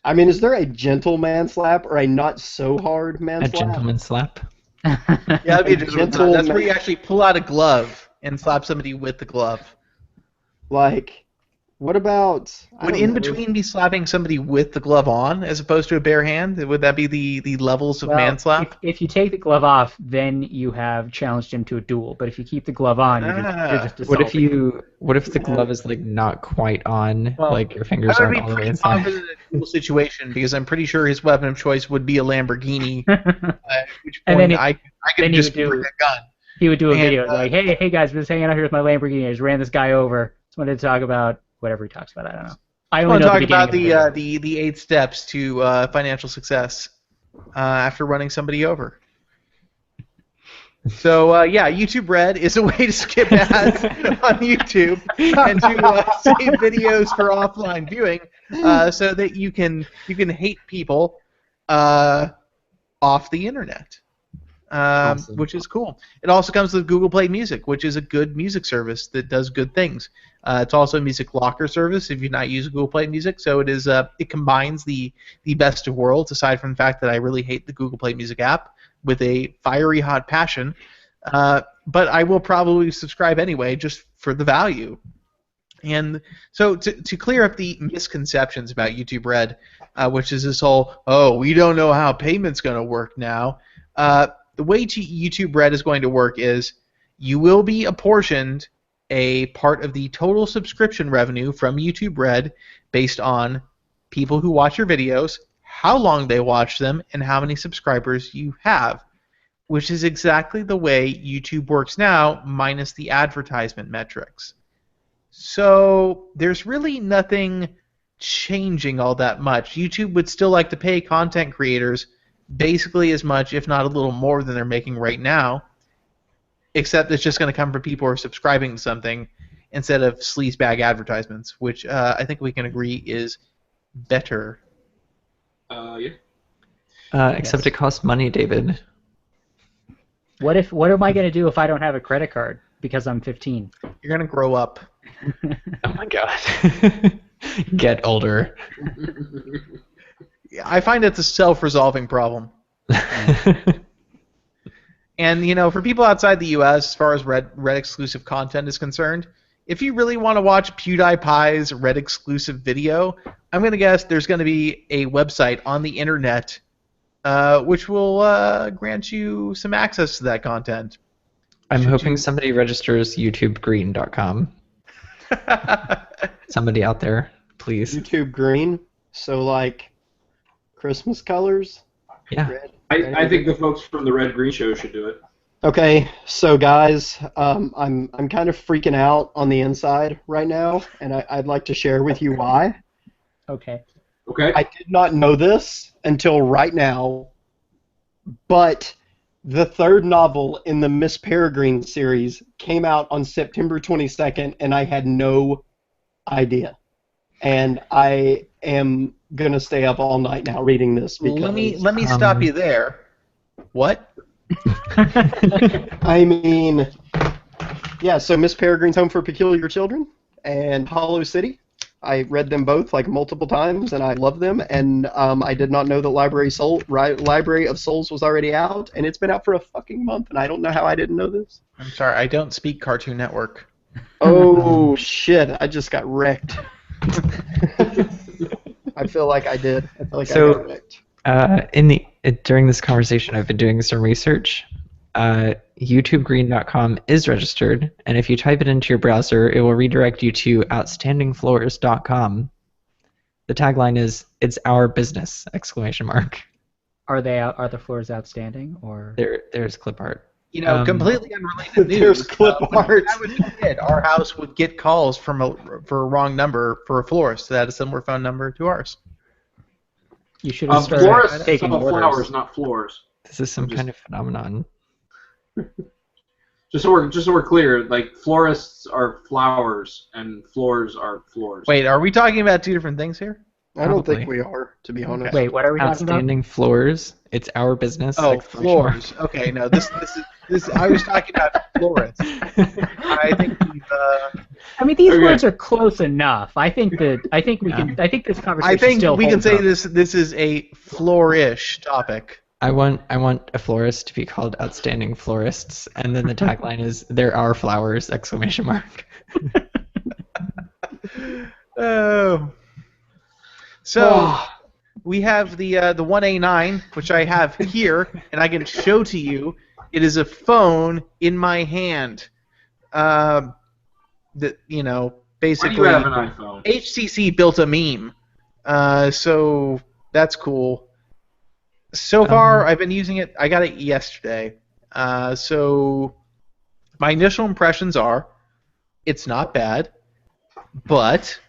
I mean, is there a gentle man slap or a not so hard man A slap? gentleman slap. Yeah, that'd be a gentle that's where man- you actually pull out a glove and slap somebody with the glove. Like, What about? I Would don't in know. between be slapping somebody with the glove on as opposed to a bare hand? Would that be the levels of Well, manslap? if you take the glove off, then you have challenged him to a duel. But if you keep the glove on, you're just What if assaulting. what if the glove is like not quite on, Well, like your I fingers would aren't be all the way pretty inside? confident in a dual situation because I'm pretty sure his weapon of choice would be a Lamborghini. At which And point then I could then he just would do- bring a gun. He would do a And, video like, hey guys, we're just hanging out here with my Lamborghini. I just ran this guy over. Just wanted to talk about whatever he talks about. I don't know. I I only want know to the talk beginning about of the video. the 8 steps to financial success after running somebody over. So yeah, YouTube Red is a way to skip ads on YouTube and to save videos for offline viewing, so that you can hate people off the internet, Awesome. which is cool. It also comes with Google Play Music, which is a good music service that does good things. It's also a music locker service if you're not using Google Play Music, so it is it combines the best of worlds. Aside from the fact that I really hate the Google Play Music app with a fiery hot passion, but I will probably subscribe anyway just for the value. And so to clear up the misconceptions about YouTube Red, which is this whole, we don't know how payment's going to work now, the way YouTube Red is going to work is you will be apportioned a part of the total subscription revenue from YouTube Red based on people who watch your videos, how long they watch them, and how many subscribers you have, which is exactly the way YouTube works now, minus the advertisement metrics. So there's really nothing changing all that much. YouTube would still like to pay content creators basically as much, if not a little more than they're making right now, except it's just going to come from people who are subscribing to something instead of sleazebag advertisements, which I think we can agree is better. Yeah. Except it costs money, David. What am I gonna do if I don't have a credit card because I'm 15? You're going to grow up. Oh my god. Get older. I find it's a self-resolving problem. And, for people outside the U.S., as far as Red exclusive content is concerned, if you really want to watch PewDiePie's Red exclusive video, I'm going to guess there's going to be a website on the internet which will grant you some access to that content. I'm hoping somebody registers YouTubeGreen.com. Somebody out there, please. YouTube green. So like Christmas colors. Yeah. Red. I think the folks from the Red Green Show should do it. Okay, so guys, I'm kind of freaking out on the inside right now, and I'd like to share with you why. Okay. Okay. I did not know this until right now, but the third novel in the Miss Peregrine series came out on September 22nd, and I had no idea. And I am gonna stay up all night now reading this because Let me stop you there. What? I mean, yeah. So Miss Peregrine's Home for Peculiar Children and Hollow City. I read them both like multiple times, and I love them. And I did not know that Library of Souls was already out, and it's been out for a fucking month, and I don't know how I didn't know this. I'm sorry, I don't speak Cartoon Network. Oh shit! I just got wrecked. I feel like I did. I feel like I got wrecked. During this conversation, I've been doing some research. YouTubeGreen.com is registered, and if you type it into your browser, it will redirect you to OutstandingFloors.com. The tagline is "It's our business!" ! Are the floors outstanding or? There's clip art. Completely unrelated news. There's clip art. When I was a kid, our house would get calls for a wrong number for a florist that had a similar phone number to ours. You should have Florists started taking sell orders. flowers, not floors. This is some kind of phenomenon. Just so we're clear, like florists are flowers and floors are floors. Wait, are we talking about two different things here? I don't Probably. think we are, to be honest. Wait, what are we talking about? Outstanding Floors. It's our business! Oh, floors. Okay, no, this is. I was talking about florists. I think we've. I mean, these Okay. words are close enough. I think this conversation. I think still we can holds say up. this is a flourish topic. I want a florist to be called Outstanding Florists, and then the tagline is "There are flowers!" ! Oh. So we have the One A9, which I have here, and I can show to you. It is a phone in my hand. That basically. Why do you have an iPhone? HTC built a meme, so that's cool. So far, I've been using it. I got it yesterday. So my initial impressions are, it's not bad, but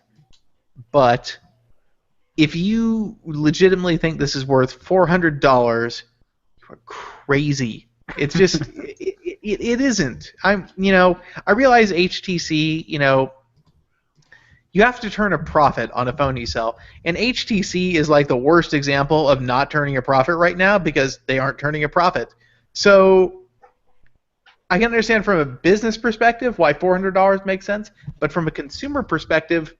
if you legitimately think this is worth $400, you are crazy. It's just it isn't. I realize HTC, you have to turn a profit on a phone you sell. And HTC is like the worst example of not turning a profit right now because they aren't turning a profit. So I can understand from a business perspective why $400 makes sense, but from a consumer perspective,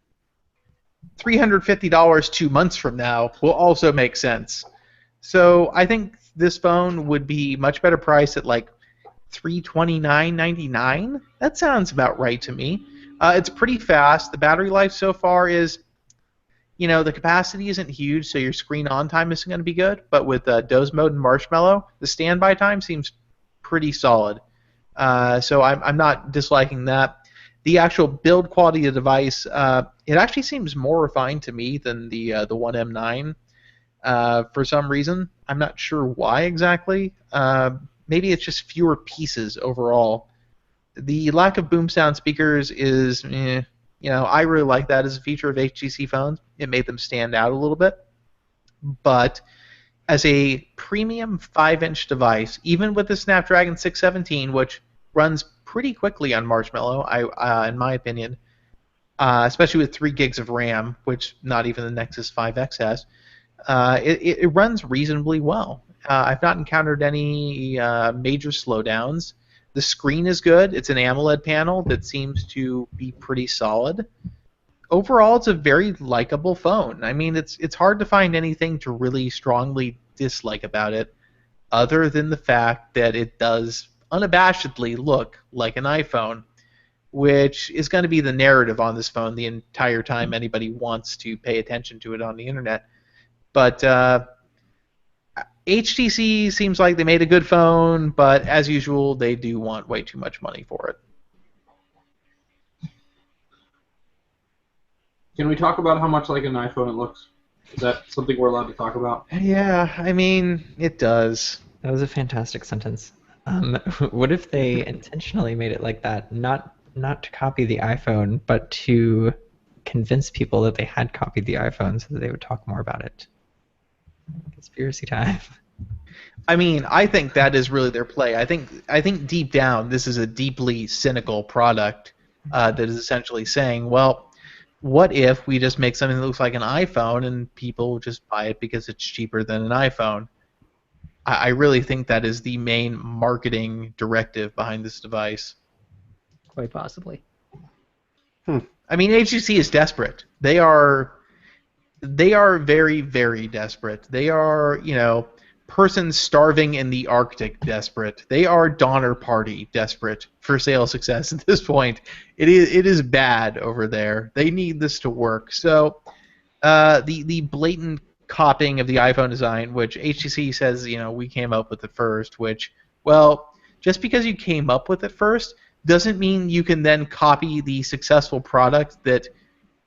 $350 2 months from now will also make sense. So I think this phone would be much better priced at like $329.99. That sounds about right to me. It's pretty fast. The battery life so far is, the capacity isn't huge, so your screen on time isn't going to be good. But with Doze mode and Marshmallow, the standby time seems pretty solid. So I'm not disliking that. The actual build quality of the device, it actually seems more refined to me than the One M9 for some reason. I'm not sure why exactly. Maybe it's just fewer pieces overall. The lack of boom sound speakers is, I really like that as a feature of HTC phones. It made them stand out a little bit. But as a premium 5-inch device, even with the Snapdragon 617, which runs pretty quickly on Marshmallow, in my opinion, especially with 3 gigs of RAM, which not even the Nexus 5X has, it runs reasonably well. I've not encountered any major slowdowns. The screen is good. It's an AMOLED panel that seems to be pretty solid. Overall, it's a very likable phone. I mean, it's hard to find anything to really strongly dislike about it, other than the fact that it does unabashedly look like an iPhone, which is going to be the narrative on this phone the entire time anybody wants to pay attention to it on the internet. But HTC seems like they made a good phone, but as usual, they do want way too much money for it. Can we talk about how much like an iPhone it looks? Is that something we're allowed to talk about? Yeah, I mean, it does. That was a fantastic sentence. What if they intentionally made it like that, not to copy the iPhone, but to convince people that they had copied the iPhone so that they would talk more about it? Conspiracy time. I mean, I think that is really their play. I think deep down, this is a deeply cynical product that is essentially saying, well, what if we just make something that looks like an iPhone and people just buy it because it's cheaper than an iPhone? I really think that is the main marketing directive behind this device. Quite possibly. I mean, HTC is desperate. They are very, very desperate. They are, persons starving in the Arctic desperate. They are Donner Party desperate for sales success at this point. It is bad over there. They need this to work. So the blatant copying of the iPhone design, which HTC says, we came up with it first, which, well, just because you came up with it first doesn't mean you can then copy the successful product that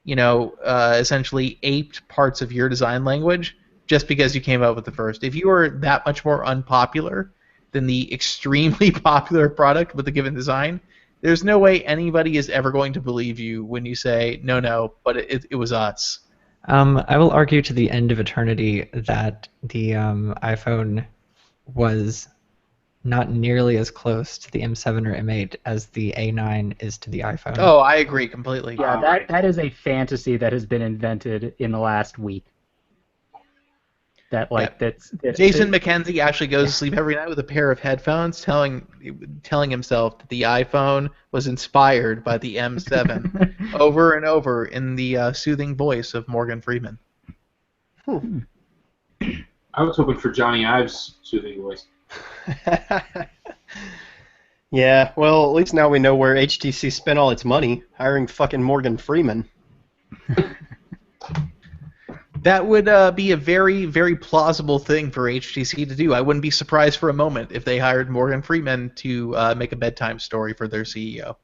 essentially aped parts of your design language just because you came up with it first. If you are that much more unpopular than the extremely popular product with a given design, there's no way anybody is ever going to believe you when you say, no, but it was us. I will argue to the end of eternity that the iPhone was not nearly as close to the M7 or M8 as the A9 is to the iPhone. Oh, I agree completely. Yeah, that is a fantasy that has been invented in the last week. That's Jason McKenzie actually goes to sleep every night with a pair of headphones, telling himself that the iPhone was inspired by the M7 over and over in the soothing voice of Morgan Freeman. I was hoping for Johnny Ives' soothing voice. Yeah, well, at least now we know where HTC spent all its money, hiring fucking Morgan Freeman. That would be a very, very plausible thing for HTC to do. I wouldn't be surprised for a moment if they hired Morgan Freeman to make a bedtime story for their CEO.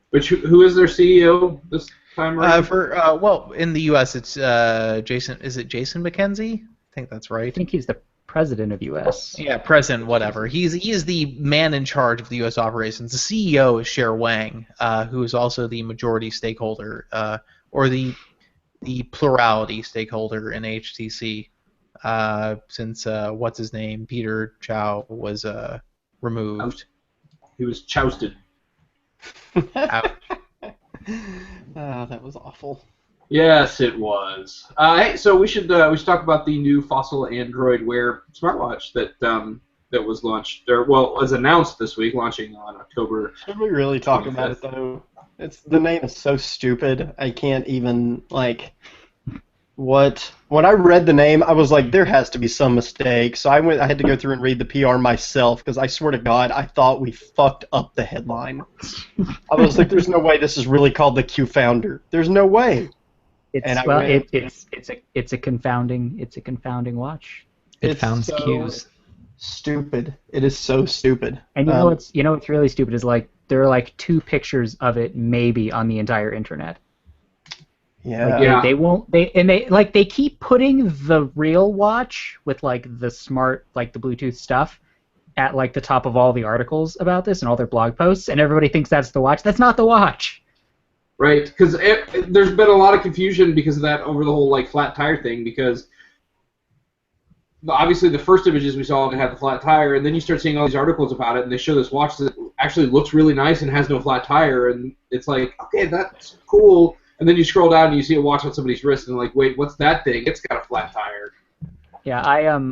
Which who is their CEO this time around? Well, in the U.S. it's Jason. Is it Jason McKenzie? I think that's right. I think he's the president of U.S. Yeah, president, whatever. He is the man in charge of the U.S. operations. The CEO is Cher Wang, who is also the majority stakeholder, or the plurality stakeholder in HTC, since what's his name, Peter Chow, was removed. He was chousted. Ouch. That was awful. Yes, it was. Hey, so we should talk about the new Fossil Android Wear smartwatch that was launched, or well, was announced this week, launching on October. Should we really talk 25th. about it though? The name is so stupid. I can't even what. When I read the name, I was like, there has to be some mistake. So I had to go through and read the PR myself because I swear to God, I thought we fucked up the headline. I was like, there's no way this is really called the Q Founder. There's no way. It's a confounding watch. It founds so cues. Stupid. It is so stupid. And what's really stupid is there are 2 pictures of it maybe on the entire internet. Yeah. They keep putting the real watch with the smart the Bluetooth stuff at the top of all the articles about this and all their blog posts, and everybody thinks that's the watch. That's not the watch. Right, because there's been a lot of confusion because of that over the whole flat tire thing. Because obviously the first images we saw it had the flat tire, and then you start seeing all these articles about it, and they show this watch that actually looks really nice and has no flat tire, and it's like, okay, that's cool. And then you scroll down and you see a watch on somebody's wrist, and wait, what's that thing? It's got a flat tire. Yeah,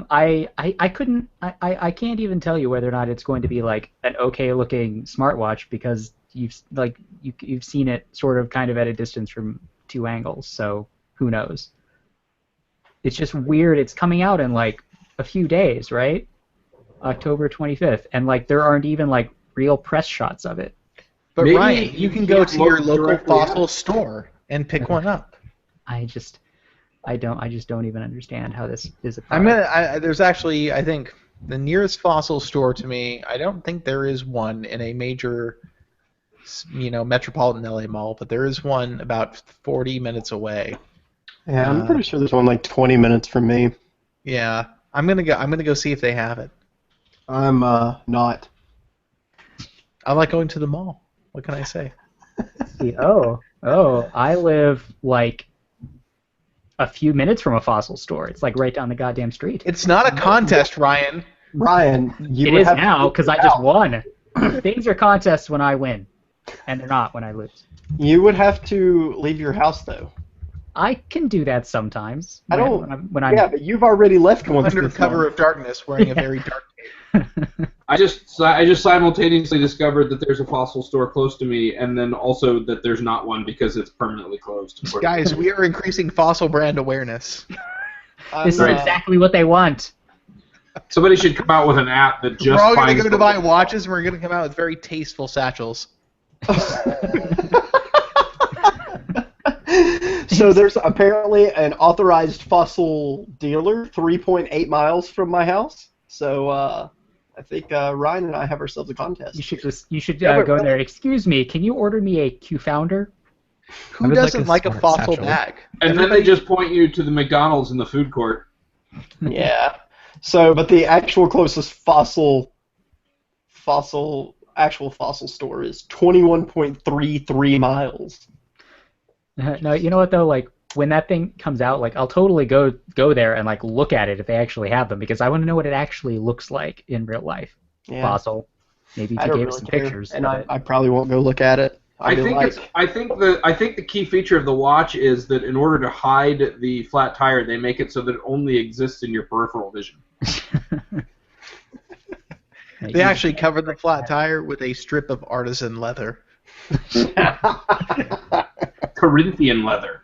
I can't even tell you whether or not it's going to be an okay looking smartwatch because you've seen it sort of kind of at a distance from 2 angles, so who knows? It's just weird. It's coming out in a few days, right? October 25th, and there aren't even real press shots of it. But Maybe Ryan, you can go to your local Fossil store and pick one up. I just don't even understand how this is a product. There's actually, I think, the nearest Fossil store to me. I don't think there is one in a major, metropolitan LA mall, but there is one about 40 minutes away. Yeah, I'm pretty sure there's one 20 minutes from me. Yeah, I'm gonna go see if they have it. I'm not. I like going to the mall. What can I say? I live a few minutes from a Fossil store. It's right down the goddamn street. It's not a contest, Ryan. Ryan, it is now because I just won. Things are contests when I win, and they're not when I lose. You would have to leave your house though. I can do that sometimes. Yeah, but you've already left once. Under cover of darkness, wearing a very dark cape. I just simultaneously discovered that there's a Fossil store close to me, and then also that there's not one because it's permanently closed. Guys, we are increasing Fossil brand awareness. This is exactly what they want. Somebody should come out with an app that just We're all going to finds go to buy watches, and we're going to come out with very tasteful satchels. So there's apparently an authorized Fossil dealer 3.8 miles from my house. So I think Ryan and I have ourselves a contest. You should go there. Excuse me, can you order me a Q Founder? Who doesn't like a Fossil satchel bag? And then they just point you to the McDonald's in the food court. Yeah. So, but the actual closest actual Fossil store is 21.33 miles. No, you know what though? When that thing comes out, I'll totally go there and look at it if they actually have them because I want to know what it actually looks like in real life. Yeah. Fossil. Maybe if you gave us some pictures. And I probably won't go look at it. I think the key feature of the watch is that in order to hide the flat tire, they make it so that it only exists in your peripheral vision. They actually covered the flat tire with a strip of artisan leather. Corinthian leather.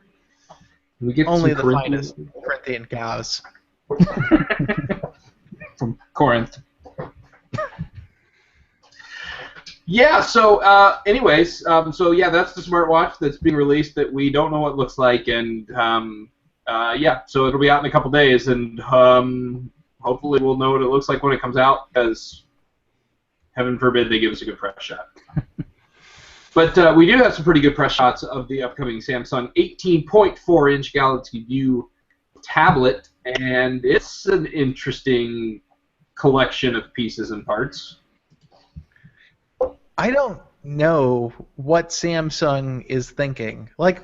We get Only the Corinthian finest Corinthian cows. from Corinth. Yeah, so anyways, so yeah, that's the smartwatch that's being released that we don't know what it looks like, and yeah, so it'll be out in a couple days, and hopefully we'll know what it looks like when it comes out, because heaven forbid they give us a good press shot. But we do have some pretty good press shots of the upcoming Samsung 18.4-inch Galaxy View tablet, and it's an interesting collection of pieces and parts. I don't know what Samsung is thinking. Like,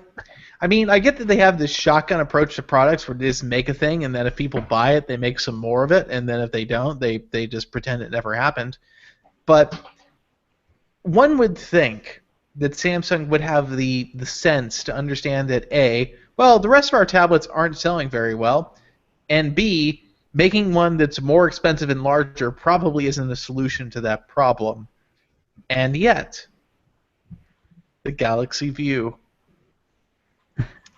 I mean, I get that they have this shotgun approach to products where they just make a thing, and then if people buy it, they make some more of it, and then if they don't, they just pretend it never happened. But one would think that Samsung would have the sense to understand that A, well, the rest of our tablets aren't selling very well, and B, making one that's more expensive and larger probably isn't a solution to that problem. And yet, the Galaxy View.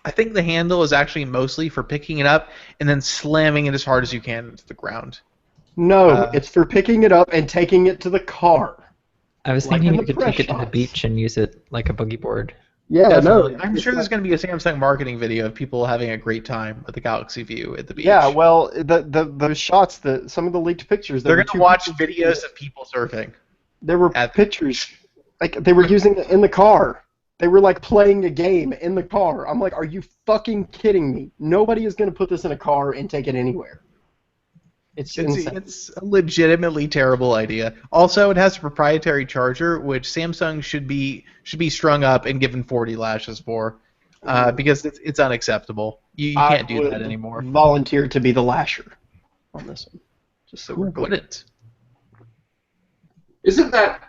I think the handle is actually mostly for picking it up and then slamming it as hard as you can into the ground. No, it's for picking it up and taking it to the car. I was Like thinking in you the could take it to the press beach and use it like a boogie board. Yeah, Definitely. no. I'm sure there's going to be a Samsung marketing video of people having a great time with the Galaxy View at the beach. Yeah, well, the shots, some of the leaked pictures. They're going to watch videos of people surfing. There were pictures, like they were using it in the car. They were like playing a game in the car. I'm like, are you fucking kidding me? Nobody is going to put this in a car and take it anywhere. It's insane. It's a legitimately terrible idea. Also, it has a proprietary charger, which Samsung should be strung up and given 40 lashes for, because it's unacceptable. You can't do that anymore. Volunteer to be the lasher on this one, just so we're clear. Wouldn't. Isn't that?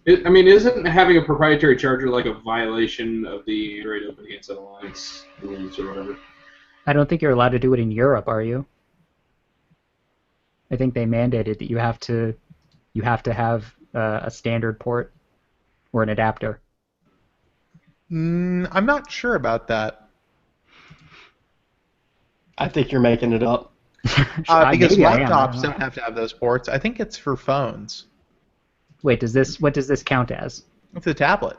I mean, isn't having a proprietary charger like a violation of the Android Open Handset Alliance rules or whatever? I don't think you're allowed to do it in Europe, are you? I think they mandated that you have to have a standard port or an adapter. I'm not sure about that. I think you're making it up. Because maybe I am, laptops don't have to have those ports. I think it's for phones. Wait, what does this count as? It's a tablet.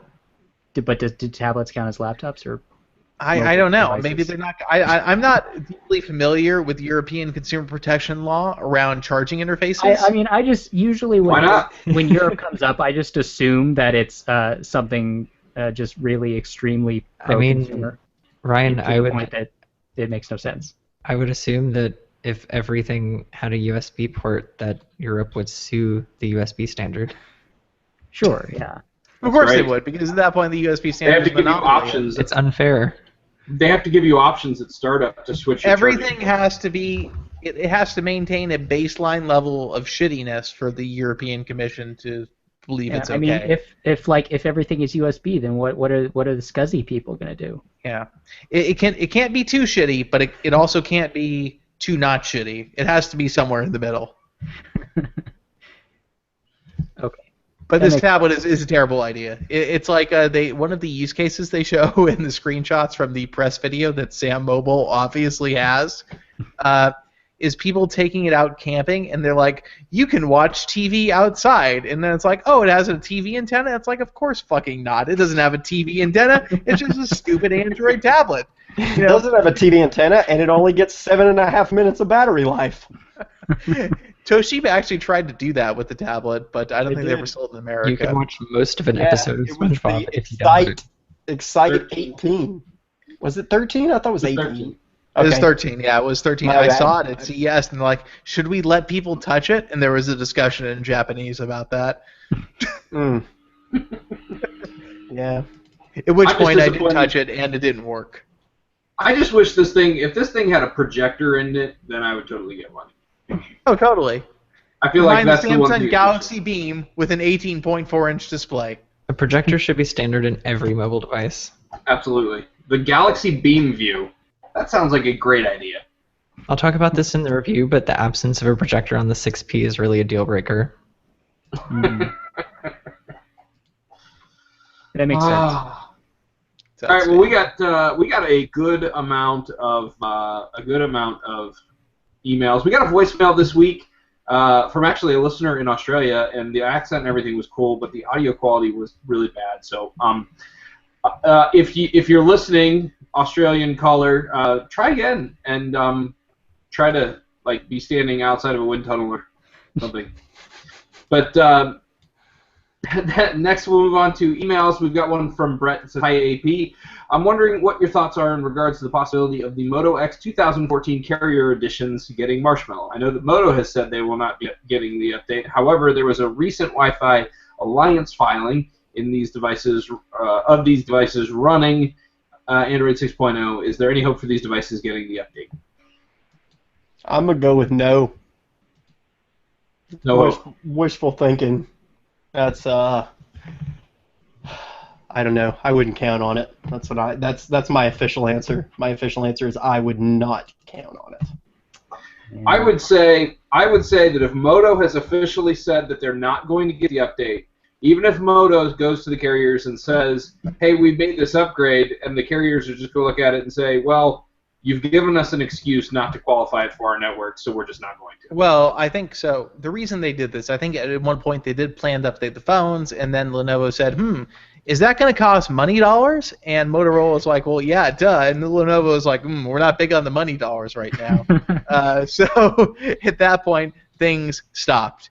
But do tablets count as laptops or? I don't know. Devices? Maybe they're not. I'm not deeply familiar with European consumer protection law around charging interfaces. I mean, I just usually Why not? when Europe comes up, I just assume that it's something just really extremely pro-consumer. Ryan, to the point that it makes no sense. I would assume that if everything had a USB port, that Europe would sue the USB standard. Sure, yeah. Of course they right. would, because at that point the USB They standard have to is give you monopoly. options. It's unfair. They have to give you options at startup to switch. Your Everything charging. has to be. It has to maintain a baseline level of shittiness for the European Commission to believe it's okay. I mean, if everything is USB, then what are the scuzzy people gonna do? Yeah, it can't be too shitty, but it also can't be too not shitty. It has to be somewhere in the middle. Okay. But this tablet is a terrible idea. It's like one of the use cases they show in the screenshots from the press video that Sam Mobile obviously has is people taking it out camping, and they're like, you can watch TV outside. And then it's like, oh, it has a TV antenna? It's like, of course fucking not. It doesn't have a TV antenna. It's just a stupid Android tablet. It doesn't have a TV antenna, and it only gets 7.5 minutes of battery life. Toshiba actually tried to do that with the tablet, but I don't think they ever sold it in America. You can watch most of an episode of it was SpongeBob the if you download it. Excite 18. Was it 13? I thought it was 18. 13. It was 13, yeah, it was 13. My I bad. saw it at CES, and they're like, should we let people touch it? And there was a discussion in Japanese about that. Mm. Yeah. At which I'm just point I did disappointed. touch it, and it didn't work. I just wish if this thing had a projector in it, then I would totally get one. Oh, totally. I feel like Combine that's the the one thing. Samsung Galaxy Beam with an 18.4-inch display. A projector should be standard in every mobile device. Absolutely. The Galaxy Beam View. That sounds like a great idea. I'll talk about this in the review, but the absence of a projector on the 6P is really a deal breaker. That makes sense. All right. Well, we got a good amount of emails. We got a voicemail this week. from actually a listener in Australia, and the accent and everything was cool, but the audio quality was really bad. So if you're listening, Australian caller, try again and try to like be standing outside of a wind tunnel or something. But next we'll move on to emails. We've got one from Brett that says, "Hi AP. I'm wondering what your thoughts are in regards to the possibility of the Moto X 2014 carrier editions getting Marshmallow. I know that Moto has said they will not be getting the update. However, there was a recent Wi-Fi Alliance filing in these devices running Android 6.0. Is there any hope for these devices getting the update?" I'm gonna go with no. No hope. Wishful thinking. That's I don't know. I wouldn't count on it. That's my official answer. My official answer is I would not count on it. I would say that if Moto has officially said that they're not going to get the update, even if Moto goes to the carriers and says, "Hey, we made this upgrade," and the carriers are just going to look at it and say, "Well, you've given us an excuse not to qualify it for our network, so we're just not going to." Well, I think so. The reason they did this, I think at one point they did plan to update the phones, and then Lenovo said, is that going to cost money dollars? And Motorola was like, well, yeah, duh. And Lenovo was like, we're not big on the money dollars right now. So at that point, things stopped.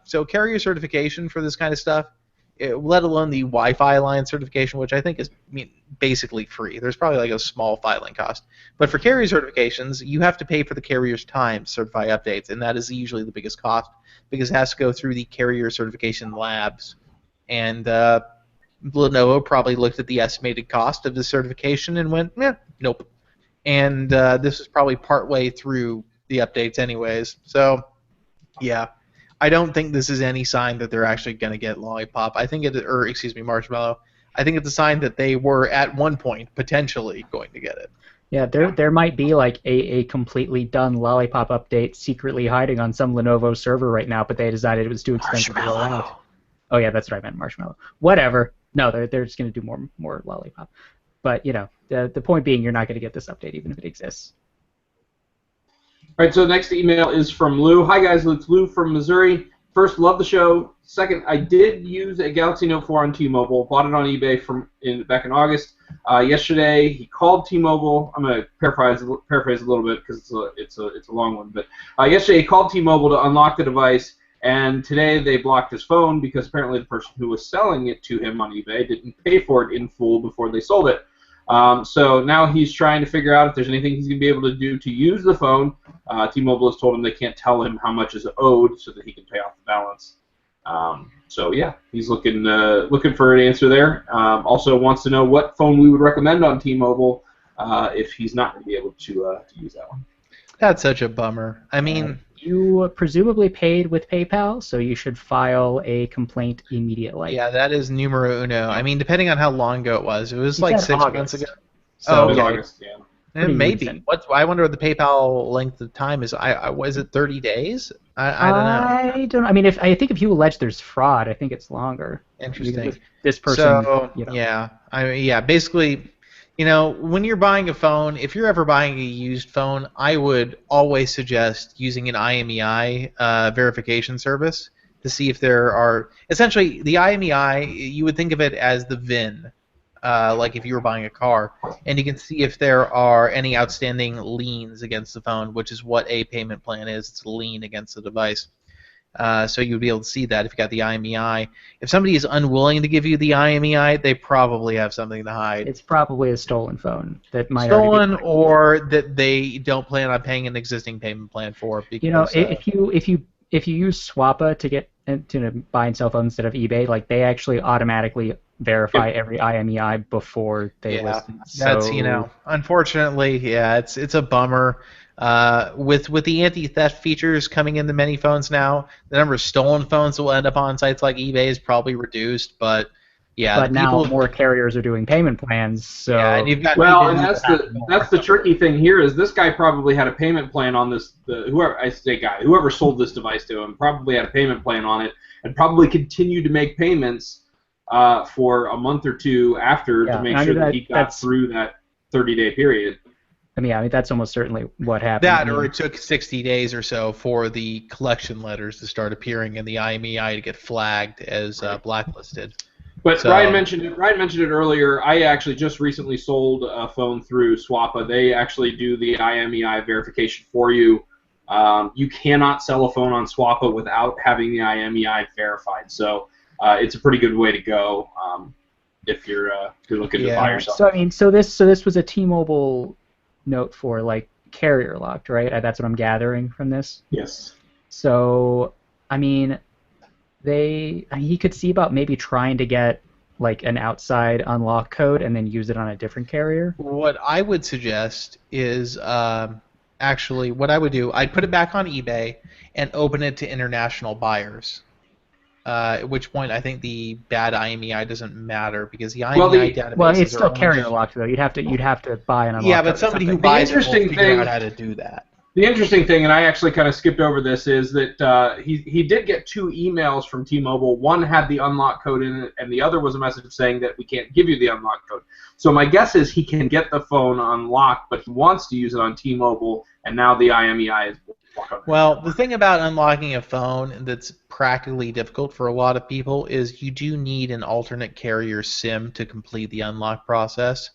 So carrier certification for this kind of stuff, let alone the Wi-Fi Alliance certification, which I think is basically free. There's probably like a small filing cost. But for carrier certifications, you have to pay for the carrier's time to certify updates, and that is usually the biggest cost because it has to go through the carrier certification labs. And Lenovo probably looked at the estimated cost of the certification and went, nope. And this is probably partway through the updates anyways. So, yeah. I don't think this is any sign that they're actually going to get Lollipop. Marshmallow. I think it's a sign that they were at one point potentially going to get it. Yeah, there might be like a completely done Lollipop update secretly hiding on some Lenovo server right now, but they decided it was too expensive to roll out. Oh yeah, that's what I meant, Marshmallow. Whatever. No, they're just going to do more Lollipop. But the point being, you're not going to get this update even if it exists. All right, so next email is from Lou. Hi, guys. It's Lou from Missouri. First, love the show. Second, I did use a Galaxy Note 4 on T-Mobile. Bought it on eBay back in August. Yesterday, he called T-Mobile. I'm going to paraphrase a little bit because it's a long one. But yesterday, he called T-Mobile to unlock the device, and today they blocked his phone because apparently the person who was selling it to him on eBay didn't pay for it in full before they sold it. So now he's trying to figure out if there's anything he's going to be able to do to use the phone. T-Mobile has told him they can't tell him how much is owed so that he can pay off the balance. So yeah, he's looking for an answer there. Also wants to know what phone we would recommend on T-Mobile if he's not going to be able to use that one. That's such a bummer. I mean, you presumably paid with PayPal, so you should file a complaint immediately. Yeah, that is numero uno. I mean, depending on how long ago it was like 6 months ago. So okay. August, yeah. Maybe. I wonder what the PayPal length of time is. Was it 30 days? I don't know. I don't know. I mean, I think if you allege there's fraud, I think it's longer. Interesting. This person. So yeah. Basically, when you're buying a phone, if you're ever buying a used phone, I would always suggest using an IMEI verification service to see if there are. Essentially, the IMEI, you would think of it as the VIN. Like if you were buying a car, and you can see if there are any outstanding liens against the phone, which is what a payment plan is. It's a lien against the device. So you'd be able to see that if you got the IMEI. If somebody is unwilling to give you the IMEI, they probably have something to hide. It's probably a stolen phone that might stolen, or that they don't plan on paying an existing payment plan for. Because, if you use Swappa to buy and sell phones instead of eBay, like they actually automatically verify every IMEI before they list it. So, that's unfortunately, it's a bummer. With the anti-theft features coming into many phones now, the number of stolen phones that will end up on sites like eBay is probably reduced. But now more carriers are doing payment plans. So and that's the tricky thing here is this guy probably had a payment plan on this. Whoever sold this device to him probably had a payment plan on it and probably continued to make payments for a month or two after to make sure that he got through that 30-day period. I mean that's almost certainly what happened. That, or it took 60 days or so for the collection letters to start appearing in the IMEI to get flagged as blacklisted. But So, Ryan mentioned it earlier. I actually just recently sold a phone through Swappa. They actually do the IMEI verification for you. You cannot sell a phone on Swappa without having the IMEI verified. So it's a pretty good way to go if you're looking to buy yourself. So I mean, so this was a T-Mobile note for like carrier locked, right? That's what I'm gathering from this. Yes. So I mean, he could see about maybe trying to get like an outside unlock code and then use it on a different carrier. what I would suggest is actually what I would do. I'd put it back on eBay and open it to international buyers. At which point, I think the bad IMEI doesn't matter because the IMEI database. Well, it's still carrier locked though. You'd have to buy an unlock. Yeah, but somebody who buys it will figure out how to do that. The interesting thing, and I actually kind of skipped over this, is that he did get 2 emails from T-Mobile. One had the unlock code in it, and the other was a message saying that we can't give you the unlock code. So my guess is he can get the phone unlocked, but he wants to use it on T-Mobile, and now the IMEI is blocked on it. Well, the thing about unlocking a phone that's practically difficult for a lot of people is you do need an alternate carrier SIM to complete the unlock process.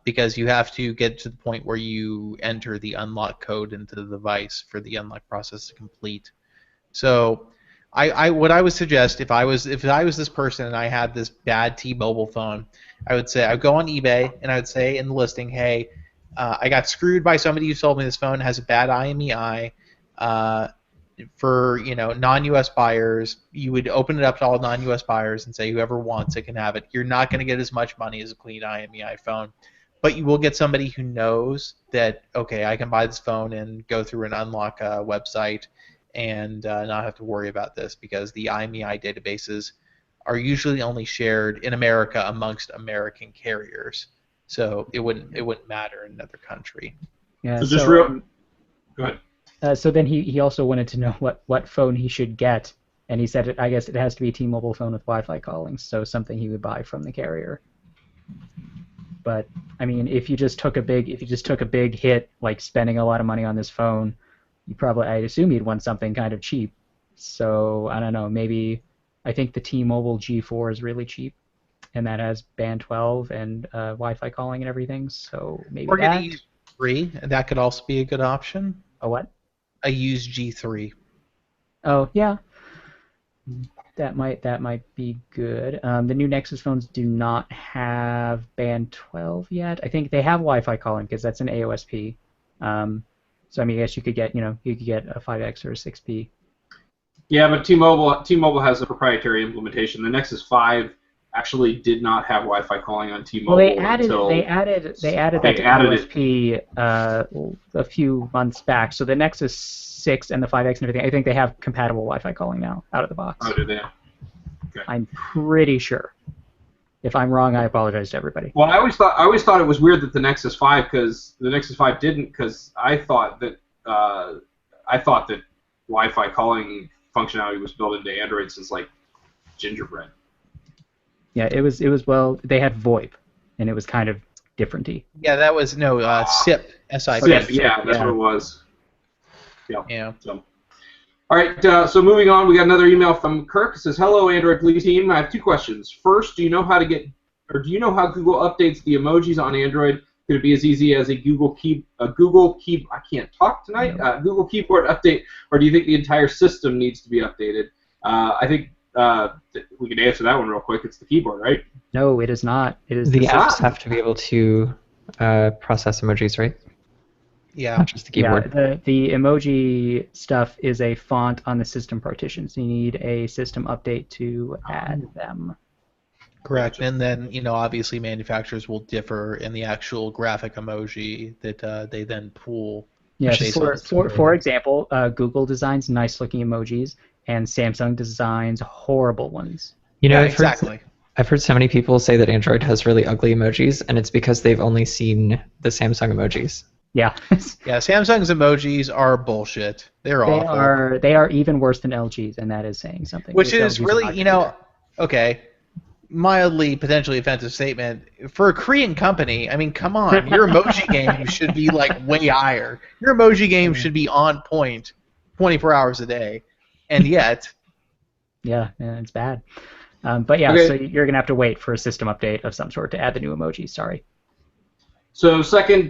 Because you have to get to the point where you enter the unlock code into the device for the unlock process to complete. So, what I would suggest if I was this person and I had this bad T-Mobile phone, I would go on eBay and I would say in the listing, hey, I got screwed by somebody who sold me this phone. It has a bad IMEI. For non-US buyers, you would open it up to all non-US buyers and say whoever wants it can have it. You're not going to get as much money as a clean IMEI phone, but you will get somebody who knows that okay, I can buy this phone and go through an unlock website and not have to worry about this because the IMEI databases are usually only shared in America amongst American carriers, so it wouldn't matter in another country. Yeah. So just real. Go ahead. So then he also wanted to know what phone he should get, and he said I guess it has to be a T-Mobile phone with Wi-Fi calling, so something he would buy from the carrier. But I mean, if you just took a big hit, like spending a lot of money on this phone, I'd assume you'd want something kind of cheap. So I don't know, maybe I think the T-Mobile G4 is really cheap, and that has band 12 and Wi-Fi calling and everything. So maybe We're going to use G3. That could also be a good option. A what? I use G3. Oh yeah, that might be good. The new Nexus phones do not have band 12 yet. I think they have Wi-Fi calling because that's an AOSP. So I mean, I guess you could get a 5X or a 6P. Yeah, but T-Mobile has a proprietary implementation. The Nexus 5 actually did not have Wi-Fi calling on T-Mobile. Well, they added that to AOSP a few months back. So the Nexus 6 and the 5X and everything, I think they have compatible Wi-Fi calling now out of the box. Oh, do they? Okay. I'm pretty sure. If I'm wrong, I apologize to everybody. Well, I always thought it was weird that the Nexus 5 didn't, because I thought that Wi-Fi calling functionality was built into Android since like Gingerbread. Yeah, it was well, they had VoIP, and it was kind of different-y. Yeah, that was SIP. SIP. SIP, yeah, that's what it was. Yeah. So. All right, so moving on, we got another email from Kirk. It says, "Hello, Android Police team. I have 2 questions. First, do you know how Google updates the emojis on Android? Could it be as easy as a Google Keyboard update, or do you think the entire system needs to be updated?" I think we can answer that one real quick. It's the keyboard, right? No, it is not. It is the apps have to be able to process emojis, right? Yeah. Not just the keyboard. Yeah, the emoji stuff is a font on the system partition, so you need a system update to add them. Correct, and then obviously manufacturers will differ in the actual graphic emoji that they then pull. Yes, for example, Google designs nice-looking emojis, and Samsung designs horrible ones. I've heard so many people say that Android has really ugly emojis, and it's because they've only seen the Samsung emojis. Yeah. Yeah, Samsung's emojis are bullshit. They're awful. They are even worse than LG's, and that is saying something. Which is really, okay, mildly potentially offensive statement. For a Korean company, I mean, come on, your emoji game should be like way higher. Your emoji game should be on point 24 hours a day. And yet... Yeah, it's bad. But yeah, Okay. so you're going to have to wait for a system update of some sort to add the new emojis, sorry. So second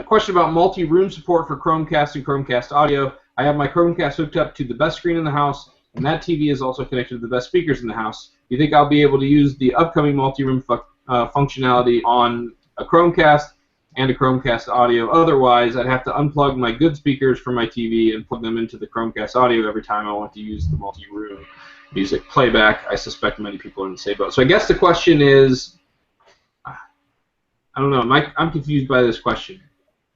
question about multi-room support for Chromecast and Chromecast audio. I have my Chromecast hooked up to the best screen in the house, and that TV is also connected to the best speakers in the house. Do you think I'll be able to use the upcoming multi-room functionality on a Chromecast and a Chromecast audio? Otherwise, I'd have to unplug my good speakers from my TV and plug them into the Chromecast audio every time I want to use the multi-room music playback. I suspect many people are in the same boat. So I guess the question is, I don't know. I'm confused by this question.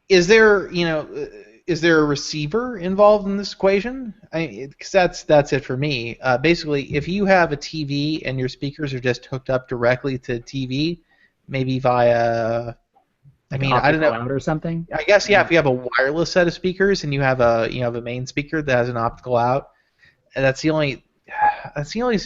Is there, is there a receiver involved in this equation? Because that's it for me. Basically, if you have a TV and your speakers are just hooked up directly to TV, maybe via, I don't know, out or something. I guess if you have a wireless set of speakers and you have a main speaker that has an optical out, and that's the only.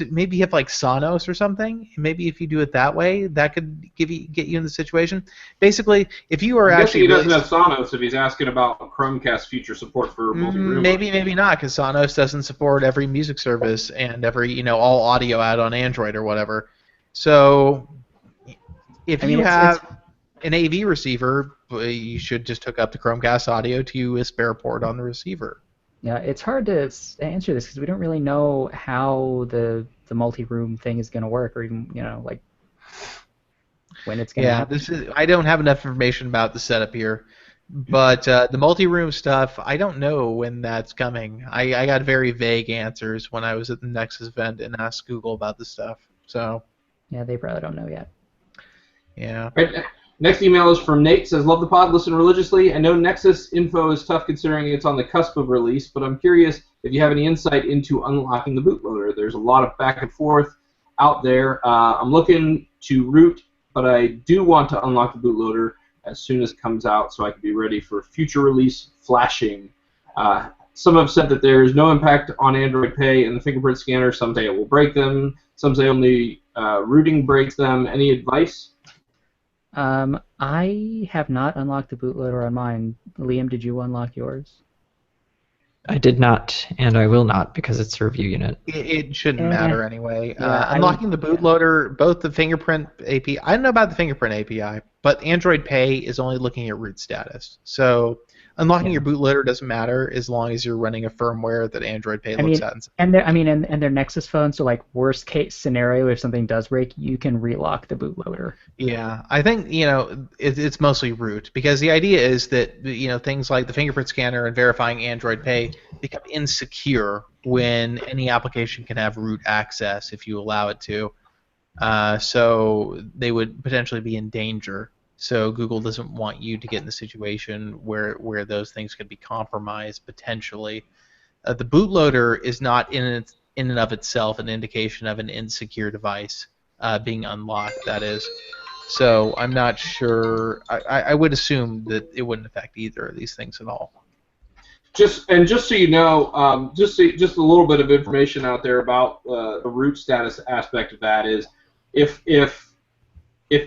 Maybe you have like Sonos or something. Maybe if you do it that way, that could get you in the situation. Basically, if you are actually he doesn't have Sonos if he's asking about Chromecast future support for multi-room. Maybe not, because Sonos doesn't support every music service and every all audio out on Android or whatever. So if you have an AV receiver, you should just hook up the Chromecast audio to a spare port on the receiver. Yeah, it's hard to answer this because we don't really know how the multi-room thing is going to work, or even like when it's going to happen. I don't have enough information about the setup here, but the multi-room stuff, I don't know when that's coming. I got very vague answers when I was at the Nexus event and asked Google about this stuff. So yeah, they probably don't know yet. Yeah. Right. Next email is from Nate. Says, love the pod, listen religiously. I know Nexus info is tough considering it's on the cusp of release, but I'm curious if you have any insight into unlocking the bootloader. There's a lot of back and forth out there. I'm looking to root, but I do want to unlock the bootloader as soon as it comes out so I can be ready for future release flashing. Some have said that there is no impact on Android Pay and the fingerprint scanner. Some say it will break them. Some say only rooting breaks them. Any advice? I have not unlocked the bootloader on mine. Liam, did you unlock yours? I did not, and I will not because it's a review unit. It shouldn't matter anyway. Yeah, Unlocking the bootloader, both the fingerprint API, I don't know about the fingerprint API, but Android Pay is only looking at root status. So unlocking your bootloader doesn't matter as long as you're running a firmware that Android Pay looks at. And their Nexus phones, so like worst case scenario, if something does break, you can relock the bootloader. Yeah, I think it's mostly root because the idea is that things like the fingerprint scanner and verifying Android Pay become insecure when any application can have root access if you allow it to. So they would potentially be in danger. So Google doesn't want you to get in the situation where those things could be compromised potentially. The bootloader is not in and of itself an indication of an insecure device being unlocked. That is. So I'm not sure. I would assume that it wouldn't affect either of these things at all. Just so you know, just a little bit of information out there about the root status aspect of that is if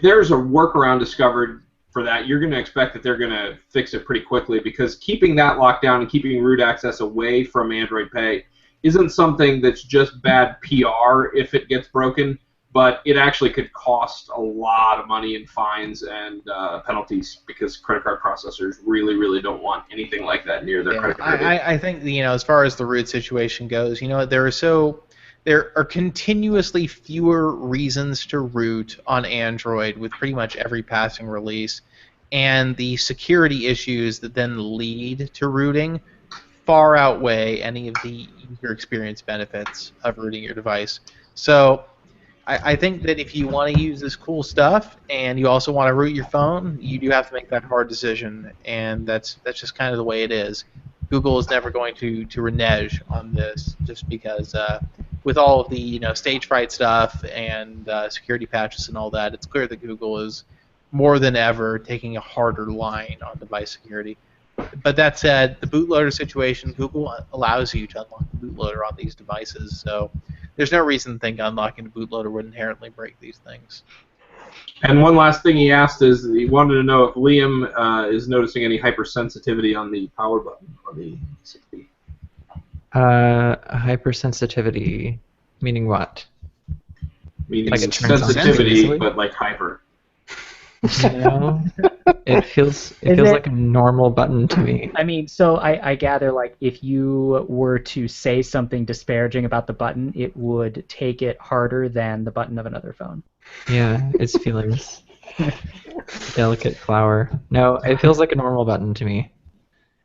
there's a workaround discovered for that, you're going to expect that they're going to fix it pretty quickly because keeping that locked down and keeping root access away from Android Pay isn't something that's just bad PR if it gets broken, but it actually could cost a lot of money in fines and penalties because credit card processors really, really don't want anything like that near their credit card. I think as far as the root situation goes, there are continuously fewer reasons to root on Android with pretty much every passing release, and the security issues that then lead to rooting far outweigh any of the user experience benefits of rooting your device. So I think that if you want to use this cool stuff and you also want to root your phone, you do have to make that hard decision, and that's just kind of the way it is. Google is never going to renege on this just because with all of the stage fright stuff and security patches and all that, it's clear that Google is more than ever taking a harder line on device security. But that said, the bootloader situation, Google allows you to unlock the bootloader on these devices, so there's no reason to think unlocking the bootloader would inherently break these things. And one last thing he asked is he wanted to know if Liam is noticing any hypersensitivity on the power button on the 6B. Hypersensitivity, meaning what? Meaning Like it turns on sensitivity, easily? but like hyper. No, it feels like a normal button to me. I mean, so I gather, like, if you were to say something disparaging about the button, it would take it harder than the button of another phone. Yeah, its feelings. Delicate flower. No, it feels like a normal button to me.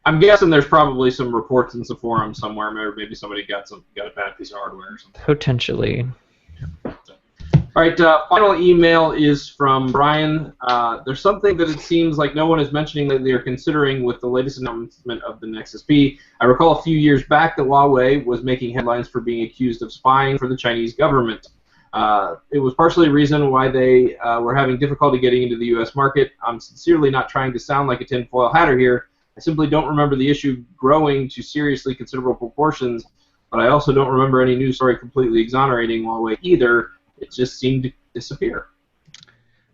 I'm guessing there's probably some reports in some forum somewhere, maybe somebody got a bad piece of hardware or something. Potentially. All right, final email is from Brian. There's something that it seems like no one is mentioning that they are considering with the latest announcement of the Nexus P. I recall a few years back that Huawei was making headlines for being accused of spying for the Chinese government. It was partially a reason why they were having difficulty getting into the U.S. market. I'm sincerely not trying to sound like a tinfoil hatter here. I simply don't remember the issue growing to seriously considerable proportions, but I also don't remember any news story completely exonerating Huawei either. It just seemed to disappear.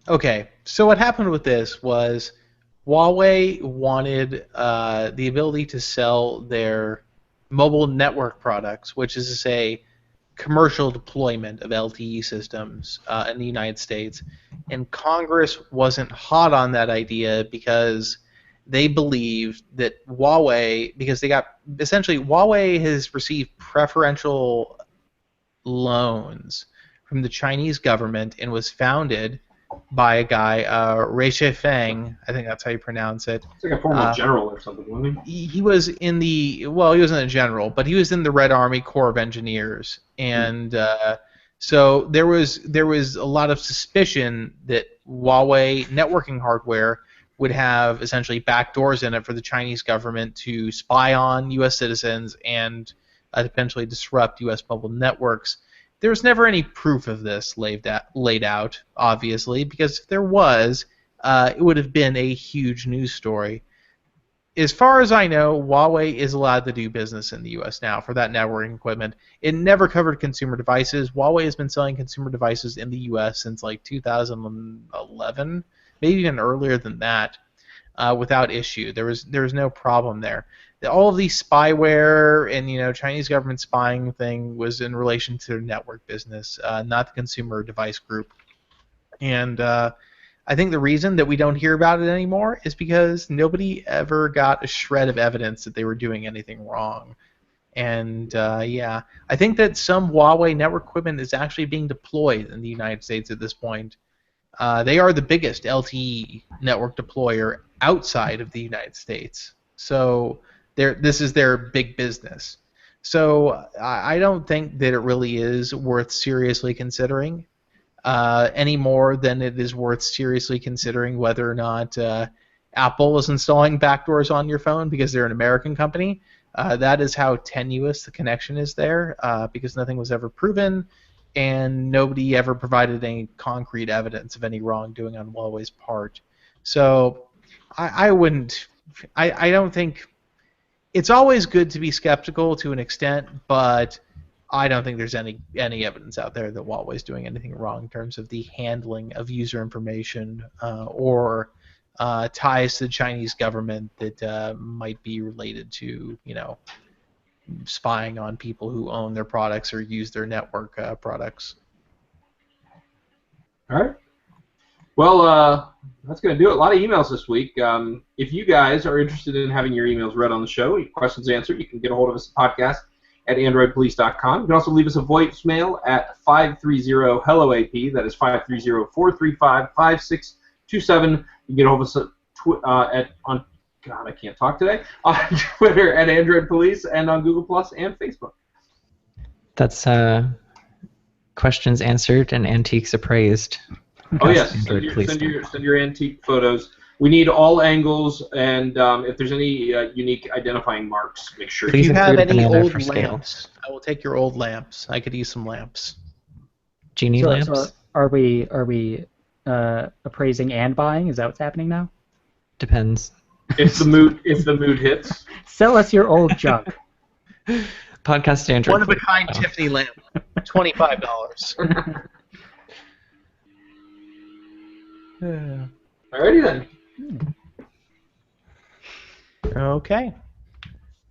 Okay, so what happened with this was Huawei wanted the ability to sell their mobile network products, which is to say commercial deployment of LTE systems in the United States, and Congress wasn't hot on that idea because they believed that Huawei, because they got, essentially Huawei has received preferential loans from the Chinese government and was founded by a guy, Reiche Feng, I think that's how you pronounce it. It's like a former general or something, wasn't he? He was in the, well, he wasn't a general, but he was in the Red Army Corps of Engineers, and so there was a lot of suspicion that Huawei networking hardware would have essentially backdoors in it for the Chinese government to spy on U.S. citizens and potentially disrupt U.S. mobile networks. There was never any proof of this laid out, obviously, because if there was, it would have been a huge news story. As far as I know, Huawei is allowed to do business in the U.S. now for that networking equipment. It never covered consumer devices. Huawei has been selling consumer devices in the U.S. since like 2011, maybe even earlier than that, without issue. There was no problem there. All of the spyware and Chinese government spying thing was in relation to their network business, not the consumer device group. And I think the reason that we don't hear about it anymore is because nobody ever got a shred of evidence that they were doing anything wrong. And yeah, I think that some Huawei network equipment is actually being deployed in the United States at this point. They are the biggest LTE network deployer outside of the United States. So this is their big business. So I don't think that it really is worth seriously considering any more than it is worth seriously considering whether or not Apple is installing backdoors on your phone because they're an American company. That is how tenuous the connection is there, because nothing was ever proven and nobody ever provided any concrete evidence of any wrongdoing on Huawei's part. So I don't think. It's always good to be skeptical to an extent, but I don't think there's any evidence out there that Huawei's doing anything wrong in terms of the handling of user information or ties to the Chinese government that might be related to spying on people who own their products or use their network products. All right. Well, that's going to do it. A lot of emails this week. If you guys are interested in having your emails read on the show, your questions answered, you can get a hold of us at podcast at androidpolice.com. You can also leave us a voicemail at 530-HELLO-AP. That is 530-435-5627. You can get a hold of us on God, I can't talk today. On Twitter at Android Police and on Google Plus and Facebook. That's questions answered and antiques appraised. Oh yes, send your antique photos. We need all angles, and if there's any unique identifying marks, make sure. If you have any old for lamps, I will take your old lamps. I could use some lamps. Genie lamps. So are we appraising and buying? Is that what's happening now? Depends. If the mood hits. Sell us your old junk. Podcast Android. One of a kind Tiffany lamp. $25. Alrighty then. Okay.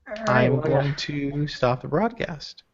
All right, I'm well, going to stop the broadcast.